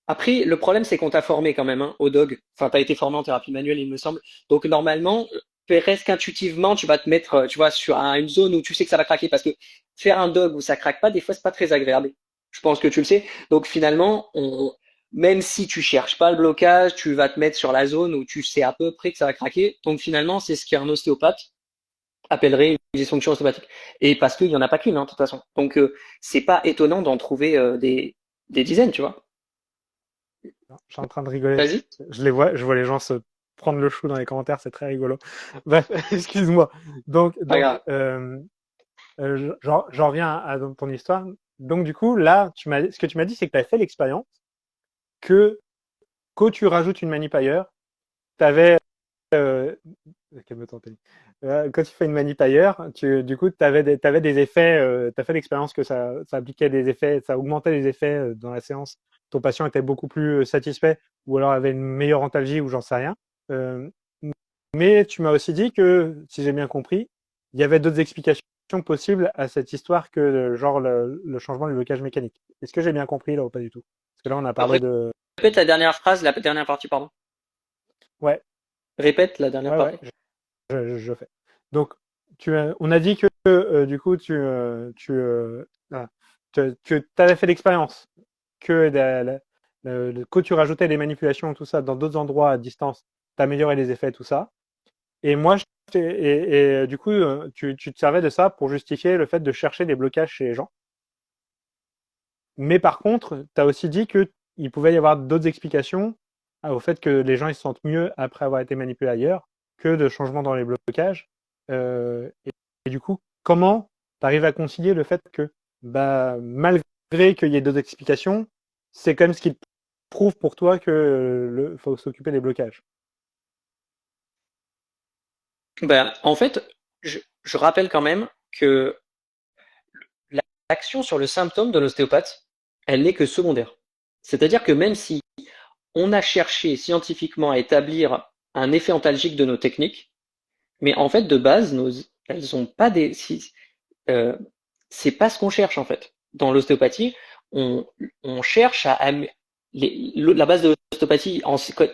Après, le problème, c'est qu'on t'a formé quand même, hein, au dog. Enfin, t'as été formé en thérapie manuelle, il me semble. Donc, normalement, presque intuitivement, tu vas te mettre, tu vois, sur une zone où tu sais que ça va craquer. Parce que faire un dog où ça craque pas, des fois, c'est pas très agréable. Je pense que tu le sais. Donc, finalement, même si tu cherches pas le blocage, tu vas te mettre sur la zone où tu sais à peu près que ça va craquer. Donc, finalement, c'est ce qu'un ostéopathe appellerait une dysfonction ostéopathique. Et parce qu'il y en a pas qu'une, hein, de toute façon. Donc, c'est pas étonnant d'en trouver des dizaines, tu vois. Je suis en train de rigoler. Vas-y. Je vois les gens se prendre le chou dans les commentaires, c'est très rigolo. Bref, excuse-moi. Pas grave. J'en reviens à ton histoire. Donc, du coup, là, ce que tu m'as dit, c'est que tu as fait l'expérience que quand tu rajoutes une manip ailleurs, tu avais calme-toi, Anthony. Quand tu fais une manip ailleurs, du coup, tu avais, t'avais des effets, tu as fait l'expérience que ça appliquait des effets, ça augmentait les effets dans la séance. Ton patient était beaucoup plus satisfait ou alors avait une meilleure antalgie ou j'en sais rien. Euh, mais tu m'as aussi dit que, si j'ai bien compris, il y avait d'autres explications possibles à cette histoire que genre le changement du blocage mécanique. Est-ce que j'ai bien compris là ou pas du tout? Parce que là, on a parlé de... Répète la dernière phrase, la dernière partie, pardon. Ouais, Répète la dernière ouais, partie. je fais. Donc, on a dit que du coup, tu avais fait l'expérience que quand tu rajoutais les manipulations, tout ça, dans d'autres endroits à distance, t'améliorais les effets, tout ça. Et moi, du coup, tu te servais de ça pour justifier le fait de chercher des blocages chez les gens. Mais par contre, tu as aussi dit qu'il pouvait y avoir d'autres explications au fait que les gens ils se sentent mieux après avoir été manipulés ailleurs que de changements dans les blocages. Et du coup, comment tu arrives à concilier le fait que, malgré qu'il y ait d'autres explications, c'est quand même ce qui prouve pour toi que faut s'occuper des blocages. En fait, je rappelle quand même que l'action sur le symptôme de l'ostéopathe, elle n'est que secondaire. C'est-à-dire que même si on a cherché scientifiquement à établir un effet antalgique de nos techniques, mais en fait, de base, elles ont pas des. C'est pas ce qu'on cherche en fait. Dans l'ostéopathie, on cherche la base de l'ostéopathie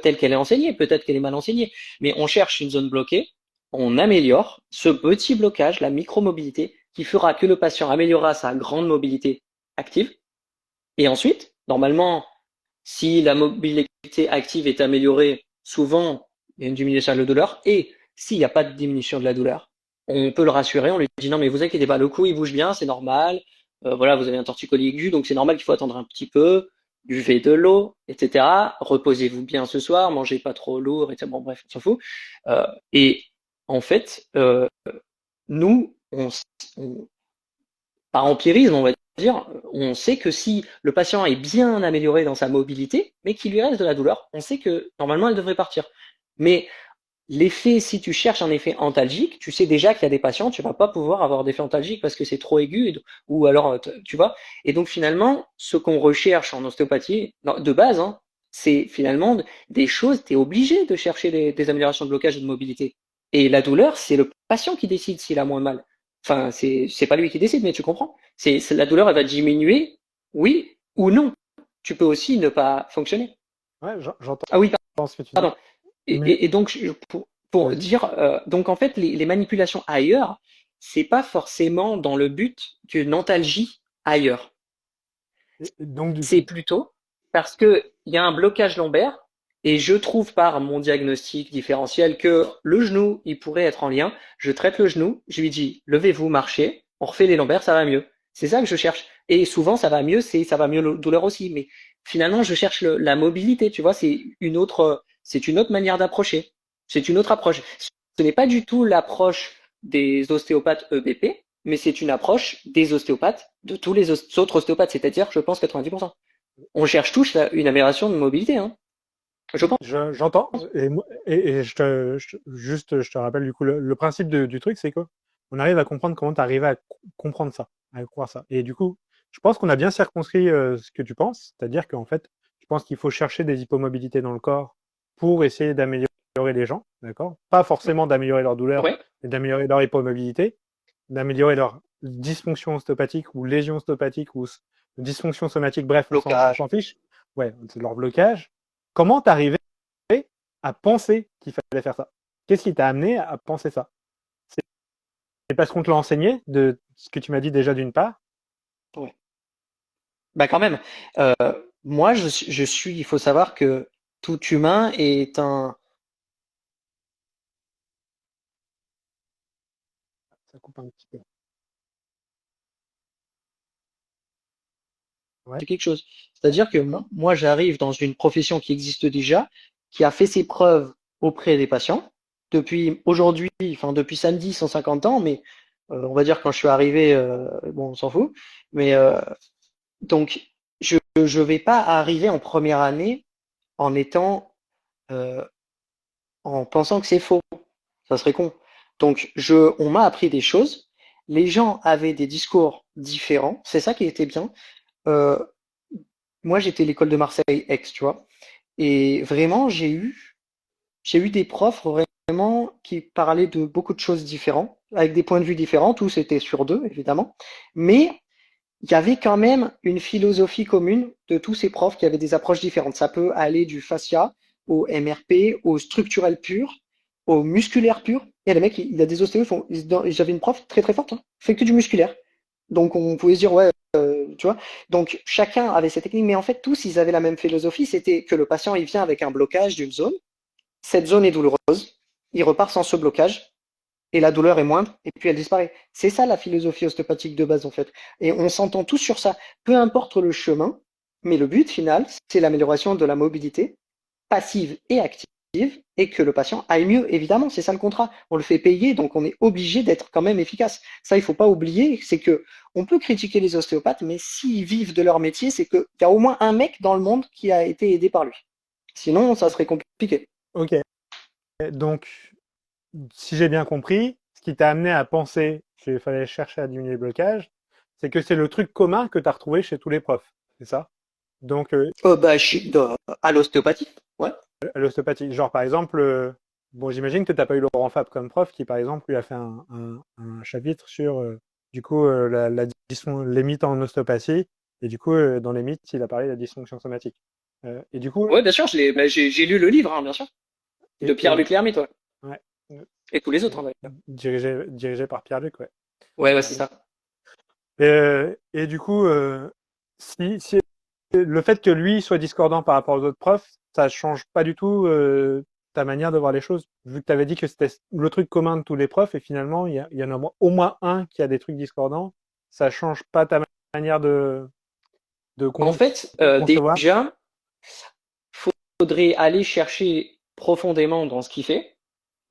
telle qu'elle est enseignée, peut-être qu'elle est mal enseignée, mais on cherche une zone bloquée, on améliore ce petit blocage, la micromobilité, qui fera que le patient améliorera sa grande mobilité active. Et ensuite, normalement, si la mobilité active est améliorée, souvent, il y a une diminution de la douleur. Et s'il n'y a pas de diminution de la douleur, on peut le rassurer, on lui dit non mais vous inquiétez pas, le cou il bouge bien, c'est normal. Voilà, vous avez un torticolis aigu, donc c'est normal qu'il faut attendre un petit peu, buvez de l'eau, etc. Reposez-vous bien ce soir, mangez pas trop lourd, etc. Bon bref, on s'en fout. Et en fait, nous, par empirisme, on va dire, on sait que si le patient est bien amélioré dans sa mobilité, mais qu'il lui reste de la douleur, on sait que normalement elle devrait partir. Mais l'effet, si tu cherches un effet antalgique, tu sais déjà qu'il y a des patients, tu vas pas pouvoir avoir d'effet antalgique parce que c'est trop aigu, ou alors, tu vois. Et donc finalement, ce qu'on recherche en ostéopathie, de base, hein, c'est finalement des choses, tu es obligé de chercher des améliorations de blocage et de mobilité. Et la douleur, c'est le patient qui décide s'il a moins mal. Enfin, c'est pas lui qui décide, mais tu comprends. La douleur, elle va diminuer, oui ou non. Tu peux aussi ne pas fonctionner. Ouais, j'entends Ah oui, ce que tu dis. pardon. Et donc, pour dire, donc en fait, les manipulations ailleurs, c'est pas forcément dans le but d'une antalgie ailleurs. Donc, C'est plutôt parce que il y a un blocage lombaire et je trouve par mon diagnostic différentiel que le genou, il pourrait être en lien. Je traite le genou, je lui dis, levez-vous, marchez, on refait les lombaires, ça va mieux. C'est ça que je cherche. Et souvent, ça va mieux, ça va mieux la douleur aussi. Mais finalement, je cherche la mobilité, tu vois, c'est une autre manière d'approcher. C'est une autre approche. Ce n'est pas du tout l'approche des ostéopathes EBP, mais c'est une approche des ostéopathes, de tous les autres ostéopathes, c'est-à-dire, je pense, 90%. On cherche tous une amélioration de mobilité, hein. Je pense. J'entends. Et je te rappelle, du coup, le principe du truc, c'est qu'on arrive à comprendre comment tu arrives à comprendre ça, à croire ça. Et du coup, je pense qu'on a bien circonscrit ce que tu penses, c'est-à-dire qu'en fait, je pense qu'il faut chercher des hypomobilités dans le corps pour essayer d'améliorer les gens, d'accord? Pas forcément d'améliorer leur douleur, Ouais. mais d'améliorer leur hypomobilité, d'améliorer leur dysfonction ostéopathique ou lésion ostéopathique ou dysfonction somatique, bref, on s'en fiche. Ouais, c'est leur blocage. Comment t'arriver à penser qu'il fallait faire ça? Qu'est-ce qui t'a amené à penser ça? C'est parce qu'on te l'a enseigné, de ce que tu m'as dit déjà d'une part? Ouais. Bah quand même. Moi, il faut savoir que tout humain est un. Ça coupe un petit peu. Ouais. C'est quelque chose. C'est-à-dire que moi, j'arrive dans une profession qui existe déjà, qui a fait ses preuves auprès des patients depuis aujourd'hui, enfin depuis samedi, 150 ans, mais on va dire quand je suis arrivé, bon, on s'en fout. Mais donc, je ne vais pas arriver en première année en étant, en pensant que c'est faux. Ça serait con. Donc, on m'a appris des choses. Les gens avaient des discours différents. C'est ça qui était bien. Euh, Moi, j'étais l'école de Marseille-Aix, tu vois. Et vraiment, j'ai eu des profs vraiment qui parlaient de beaucoup de choses différentes, avec des points de vue différents. Tous étaient sur deux, évidemment. Mais il y avait quand même une philosophie commune de tous ces profs qui avaient des approches différentes. Ça peut aller du fascia au MRP, au structurel pur, au musculaire pur. Et les mecs, il y a des ostéos, j'avais une prof très très forte, hein, fait que du musculaire. Donc on pouvait se dire, ouais, tu vois. Donc chacun avait ses techniques, mais en fait tous ils avaient la même philosophie, c'était que le patient il vient avec un blocage d'une zone, cette zone est douloureuse, il repart sans ce blocage et la douleur est moindre et puis elle disparaît. C'est ça la philosophie ostéopathique de base en fait. Et on s'entend tous sur ça, peu importe le chemin, mais le but final c'est l'amélioration de la mobilité passive et active et que le patient aille mieux, évidemment, c'est ça le contrat. On le fait payer, donc on est obligé d'être quand même efficace. Ça, il faut pas oublier, c'est que on peut critiquer les ostéopathes, mais s'ils vivent de leur métier, c'est qu'il y a au moins un mec dans le monde qui a été aidé par lui. Sinon, ça serait compliqué. Ok. Donc, si j'ai bien compris, ce qui t'a amené à penser qu'il fallait chercher à diminuer le blocage, c'est que c'est le truc commun que tu as retrouvé chez tous les profs, c'est ça? Donc, À l'ostéopathie, ouais. à l'ostéopathie, genre par exemple, bon, j'imagine que tu n'as pas eu Laurent Fab comme prof qui, par exemple, lui a fait un chapitre sur, du coup, les mythes en ostéopathie, et du coup, dans les mythes, il a parlé de la dysfonction somatique. Et du coup, Ouais, bien sûr, j'ai lu le livre, hein, bien sûr, de Pierre-Luc Lermite, ouais. Ouais. Et tous les autres, hein, d'ailleurs. Dirigé par Pierre-Luc, ouais. Ouais, c'est ça. Et du coup, si le fait que lui soit discordant par rapport aux autres profs, ça change pas du tout ta manière de voir les choses. Vu que tu avais dit que c'était le truc commun de tous les profs, et finalement, il y en a au moins un qui a des trucs discordants, ça change pas ta manière de En fait, concevoir. déjà, faudrait aller chercher profondément dans ce qu'il fait,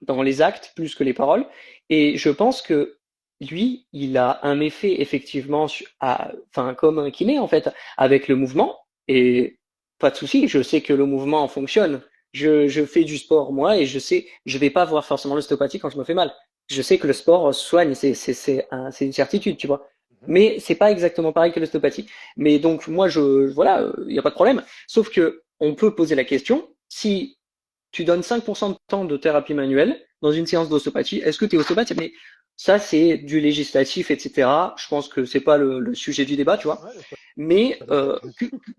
dans les actes plus que les paroles. Et je pense que lui, il a un effet effectivement, enfin comme un kiné en fait, avec le mouvement. Et pas de souci, je sais que le mouvement fonctionne. Je fais du sport moi et je sais, je vais pas voir forcément l'ostéopathie quand je me fais mal. Je sais que le sport soigne, c'est une certitude, tu vois. Mais c'est pas exactement pareil que l'ostéopathie. Mais donc moi voilà, il y a pas de problème. Sauf que on peut poser la question si tu donnes 5% de temps de thérapie manuelle dans une séance d'ostéopathie, est-ce que tu es ostéopathe? Mais ça, c'est du législatif, etc. Je pense que c'est pas le sujet du débat, tu vois. Mais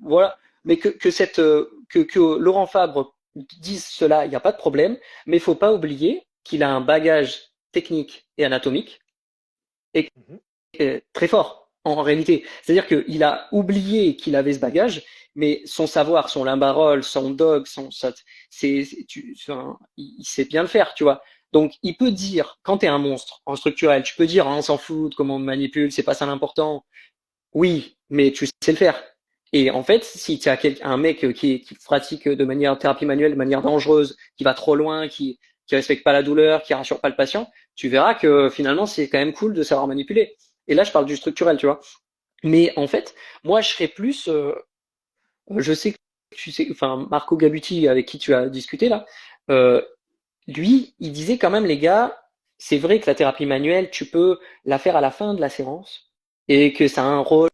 voilà, mais que Laurent Fabre dise cela, il n'y a pas de problème. Mais il faut pas oublier qu'il a un bagage technique et anatomique et très fort en réalité. C'est-à-dire qu'il a oublié qu'il avait ce bagage, mais son savoir, son limbarol, son dog, il sait bien le faire, tu vois. Donc, il peut dire, quand tu es un monstre en structurel, tu peux dire, on s'en fout, comment on me manipule, c'est pas ça l'important. Oui, mais tu sais le faire. Et en fait, si tu as un mec qui pratique de manière thérapie manuelle, de manière dangereuse, qui va trop loin, qui respecte pas la douleur, qui rassure pas le patient, tu verras que finalement, c'est quand même cool de savoir manipuler. Et là, je parle du structurel, tu vois. Mais en fait, moi, je serais plus. Je sais que tu sais, enfin, Marco Gabuti, avec qui tu as discuté là, euh, lui, il disait quand même, les gars, c'est vrai que la thérapie manuelle, tu peux la faire à la fin de la séance et que ça a un rôle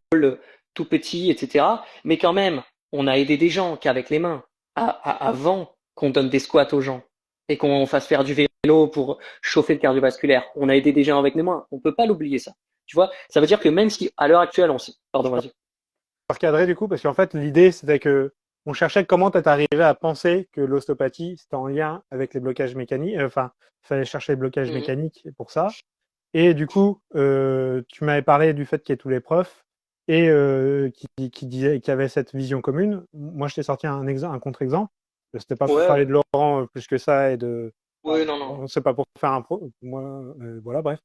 tout petit, etc. Mais quand même, on a aidé des gens qu'avec les mains, avant qu'on donne des squats aux gens et qu'on fasse faire du vélo pour chauffer le cardiovasculaire. On a aidé des gens avec les mains. On peut pas l'oublier, ça. Tu vois, ça veut dire que même si à l'heure actuelle, pardon, vas-y. Recadrer du coup, parce qu'en fait, l'idée, c'était que on cherchait comment t'es arrivé à penser que l'ostéopathie, c'était en lien avec les blocages mécaniques. Enfin, il fallait chercher les blocages mécaniques pour ça. Et du coup, tu m'avais parlé du fait qu'il y ait tous les profs et qui disaient qu'il y avait cette vision commune. Moi, je t'ai sorti un contre-exemple. C'était pas pour parler de Laurent plus que ça et de. Oui, non. C'est pas pour faire un pro. Moi, voilà, bref.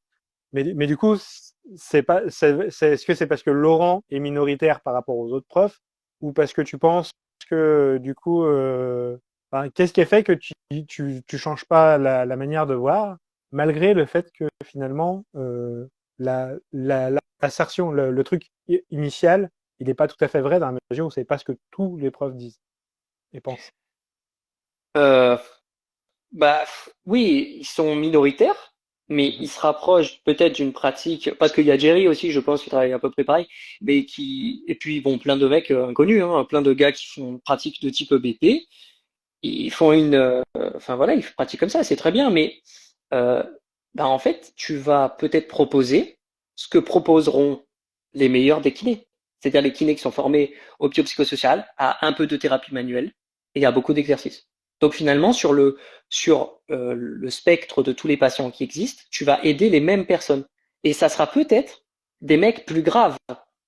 Mais du coup, est-ce que c'est parce que Laurent est minoritaire par rapport aux autres profs ou parce que tu penses que du coup, qu'est-ce qui a fait que tu changes pas la manière de voir malgré le fait que finalement l'assertion, le truc initial, il n'est pas tout à fait vrai dans la mesure où c'est pas ce que tous les profs disent et pensent. Oui, ils sont minoritaires, mais ils se rapprochent peut-être d'une pratique, parce qu'il y a Jerry aussi, je pense, qui travaille à peu près pareil, et puis bon, plein de mecs inconnus, hein, plein de gars qui font une pratique de type BP, ils font enfin voilà, ils pratiquent comme ça, c'est très bien, mais euh, en fait, tu vas peut-être proposer ce que proposeront les meilleurs des kinés, c'est-à-dire les kinés qui sont formés au biopsychosocial, à un peu de thérapie manuelle et à beaucoup d'exercices. Donc finalement, sur le spectre de tous les patients qui existent, tu vas aider les mêmes personnes. Et ça sera peut-être des mecs plus graves.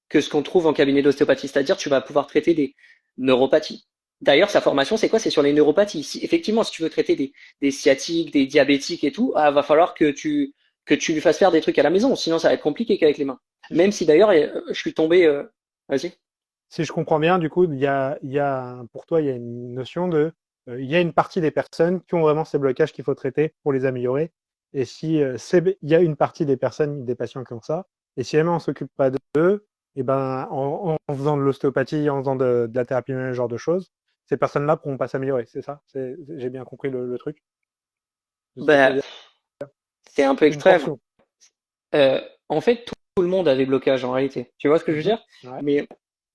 que ce qu'on trouve en cabinet d'ostéopathie. C'est-à-dire, tu vas pouvoir traiter des neuropathies. D'ailleurs, sa formation, c'est quoi? C'est sur les neuropathies. Effectivement, si tu veux traiter des sciatiques, des diabétiques et tout, va falloir que tu lui fasses faire des trucs à la maison. Sinon, ça va être compliqué qu'avec les mains. Même si d'ailleurs, je suis tombé. Vas-y. Si je comprends bien, du coup, pour toi, il y a une notion il y a une partie des personnes qui ont vraiment ces blocages qu'il faut traiter pour les améliorer. Et si il y a une partie des personnes, des patients qui ont ça, et si jamais on s'occupe pas d'eux, et ben, en faisant de l'ostéopathie, en faisant de la thérapie manuelle, ce genre de choses, ces personnes-là pourront pas s'améliorer. C'est ça? J'ai bien compris le truc. C'est ce que tu veux Ben, dire. c'est un peu Une extrême. portion. En fait, tout le monde a des blocages en réalité. Tu vois ce que je veux dire? Ouais.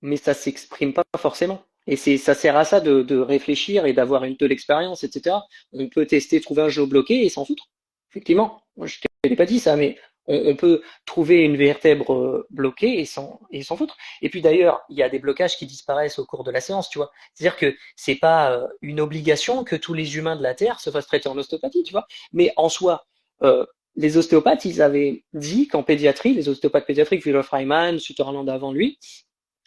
Mais ça s'exprime pas forcément. Et ça sert à ça de réfléchir et d'avoir de l'expérience, etc. On peut tester, trouver un géobloqué et s'en foutre. Effectivement. Moi, je t'ai pas dit ça, mais on peut trouver une vertèbre bloquée et s'en foutre. Et puis d'ailleurs, il y a des blocages qui disparaissent au cours de la séance, tu vois. C'est-à-dire que c'est pas une obligation que tous les humains de la Terre se fassent traiter en ostéopathie, tu vois. Mais en soi, euh, les ostéopathes, ils avaient dit qu'en pédiatrie, les ostéopathes pédiatriques, Wilhelm Freiman, Sutherland avant lui,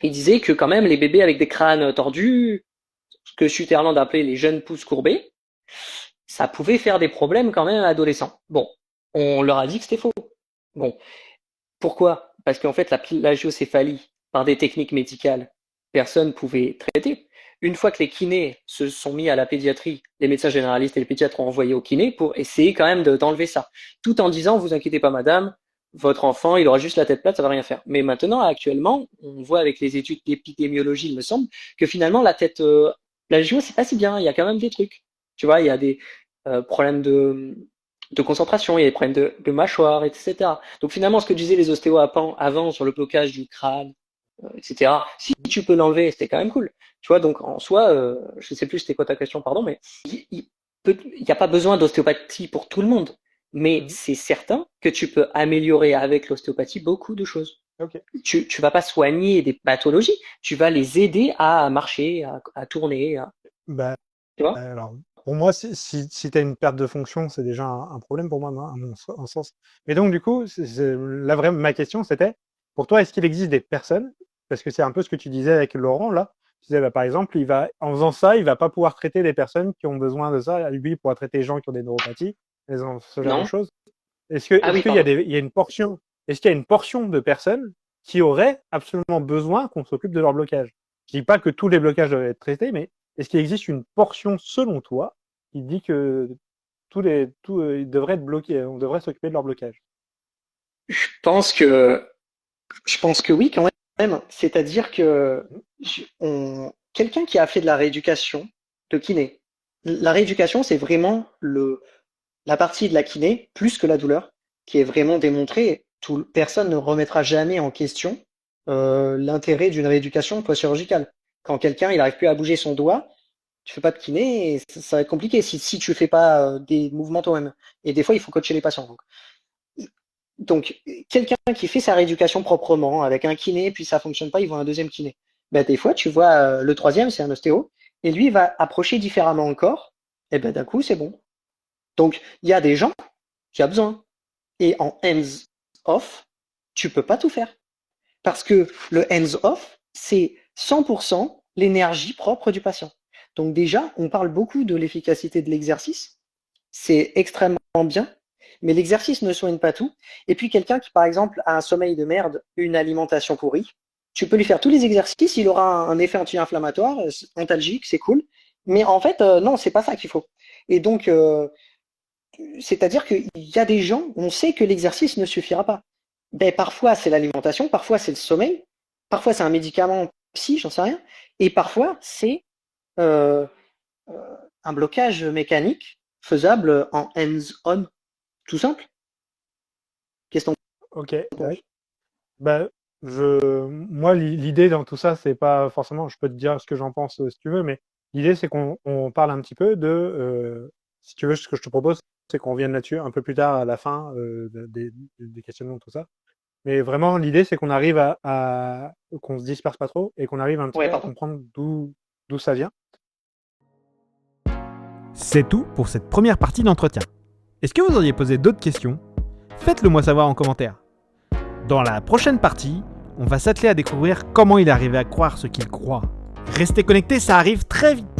ils disaient que quand même les bébés avec des crânes tordus, ce que Sutherland appelait les jeunes pousses courbées, ça pouvait faire des problèmes quand même à l'adolescent. Bon, on leur a dit que c'était faux. Bon, pourquoi? Parce qu'en fait, la plagiocéphalie, par des techniques médicales, personne ne pouvait traiter. Une fois que les kinés se sont mis à la pédiatrie, les médecins généralistes et les pédiatres ont envoyé aux kinés pour essayer quand même d'enlever ça. Tout en disant, vous inquiétez pas madame, votre enfant, il aura juste la tête plate, ça va rien faire. Mais maintenant, actuellement, on voit avec les études d'épidémiologie, il me semble, que finalement, la géo, c'est pas si bien, il y a quand même des trucs. Tu vois, il y a des problèmes de concentration, il y a des problèmes de mâchoire, etc. Donc finalement, ce que disaient les ostéos avant sur le blocage du crâne, etc., si tu peux l'enlever, c'était quand même cool. Tu vois, donc en soi, je sais plus c'était quoi ta question, pardon, mais il n'y a pas besoin d'ostéopathie pour tout le monde. Mais c'est certain que tu peux améliorer avec l'ostéopathie beaucoup de choses. Ok. Tu vas pas soigner des pathologies, tu vas les aider à marcher, à tourner, Bah, tu vois? alors, pour moi, si tu as une perte de fonction, c'est déjà un problème pour moi, non, à mon sens. Mais donc, du coup, ma question, c'était, pour toi, est-ce qu'il existe des personnes, parce que c'est un peu ce que tu disais avec Laurent, là, tu disais, bah, par exemple, en faisant ça, il va pas pouvoir traiter des personnes qui ont besoin de ça. Lui, il pourra traiter les gens qui ont des neuropathies, ce genre de Non? choses. Ah oui, Est-ce qu'il y a pardon. il y a une portion, est-ce qu'il y a une portion de personnes qui auraient absolument besoin qu'on s'occupe de leur blocage? Je dis pas que tous les blocages doivent être traités, mais est-ce qu'il existe une portion, selon toi, qui dit que ils devraient être bloqués, on devrait s'occuper de leur blocage? Je pense que Je pense que oui, quand même. C'est-à-dire que quelqu'un qui a fait de la rééducation de kiné, la rééducation, c'est vraiment la partie de la kiné, plus que la douleur, qui est vraiment démontrée. Personne ne remettra jamais en question l'intérêt d'une rééducation post-chirurgicale. Quand quelqu'un il n'arrive plus à bouger son doigt, tu fais pas de kiné et ça va être compliqué si tu fais pas des mouvements toi-même. Et des fois, il faut coacher les patients. Donc, quelqu'un qui fait sa rééducation proprement, avec un kiné, puis ça fonctionne pas, il voit un deuxième kiné. Ben, des fois, tu vois, le troisième, c'est un ostéo, et lui, il va approcher différemment encore, et ben, d'un coup, c'est bon. Donc, il y a des gens qui ont besoin. Et en hands-off, tu peux pas tout faire. Parce que le hands-off, c'est 100% l'énergie propre du patient. Donc déjà, on parle beaucoup de l'efficacité de l'exercice. C'est extrêmement bien, mais l'exercice ne soigne pas tout. Et puis quelqu'un qui, par exemple, a un sommeil de merde, une alimentation pourrie, tu peux lui faire tous les exercices, il aura un effet anti-inflammatoire, antalgique, c'est cool. Mais en fait, non, c'est pas ça qu'il faut. Et donc, c'est-à-dire qu'il y a des gens, on sait que l'exercice ne suffira pas. Ben, parfois, c'est l'alimentation, parfois, c'est le sommeil, parfois, c'est un médicament psy, j'en sais rien, et parfois, c'est euh, un blocage mécanique faisable en hands-on, tout simple. Qu'est-ce qu'on Ok. pense? Bah, moi, l'idée dans tout ça, c'est pas forcément, je peux te dire ce que j'en pense si tu veux, mais l'idée, c'est qu'on parle un petit peu si tu veux, ce que je te propose, c'est qu'on vienne là-dessus un peu plus tard à la fin des questionnements, tout ça. Mais vraiment, l'idée, c'est qu'on arrive qu'on se disperse pas trop et qu'on arrive un petit Ouais, peu à pardon. comprendre d'où ça vient. C'est tout pour cette première partie d'entretien. Est-ce que vous auriez posé d'autres questions? Faites-le moi savoir en commentaire. Dans la prochaine partie, on va s'atteler à découvrir comment il est arrivé à croire ce qu'il croit. Restez connectés, ça arrive très vite.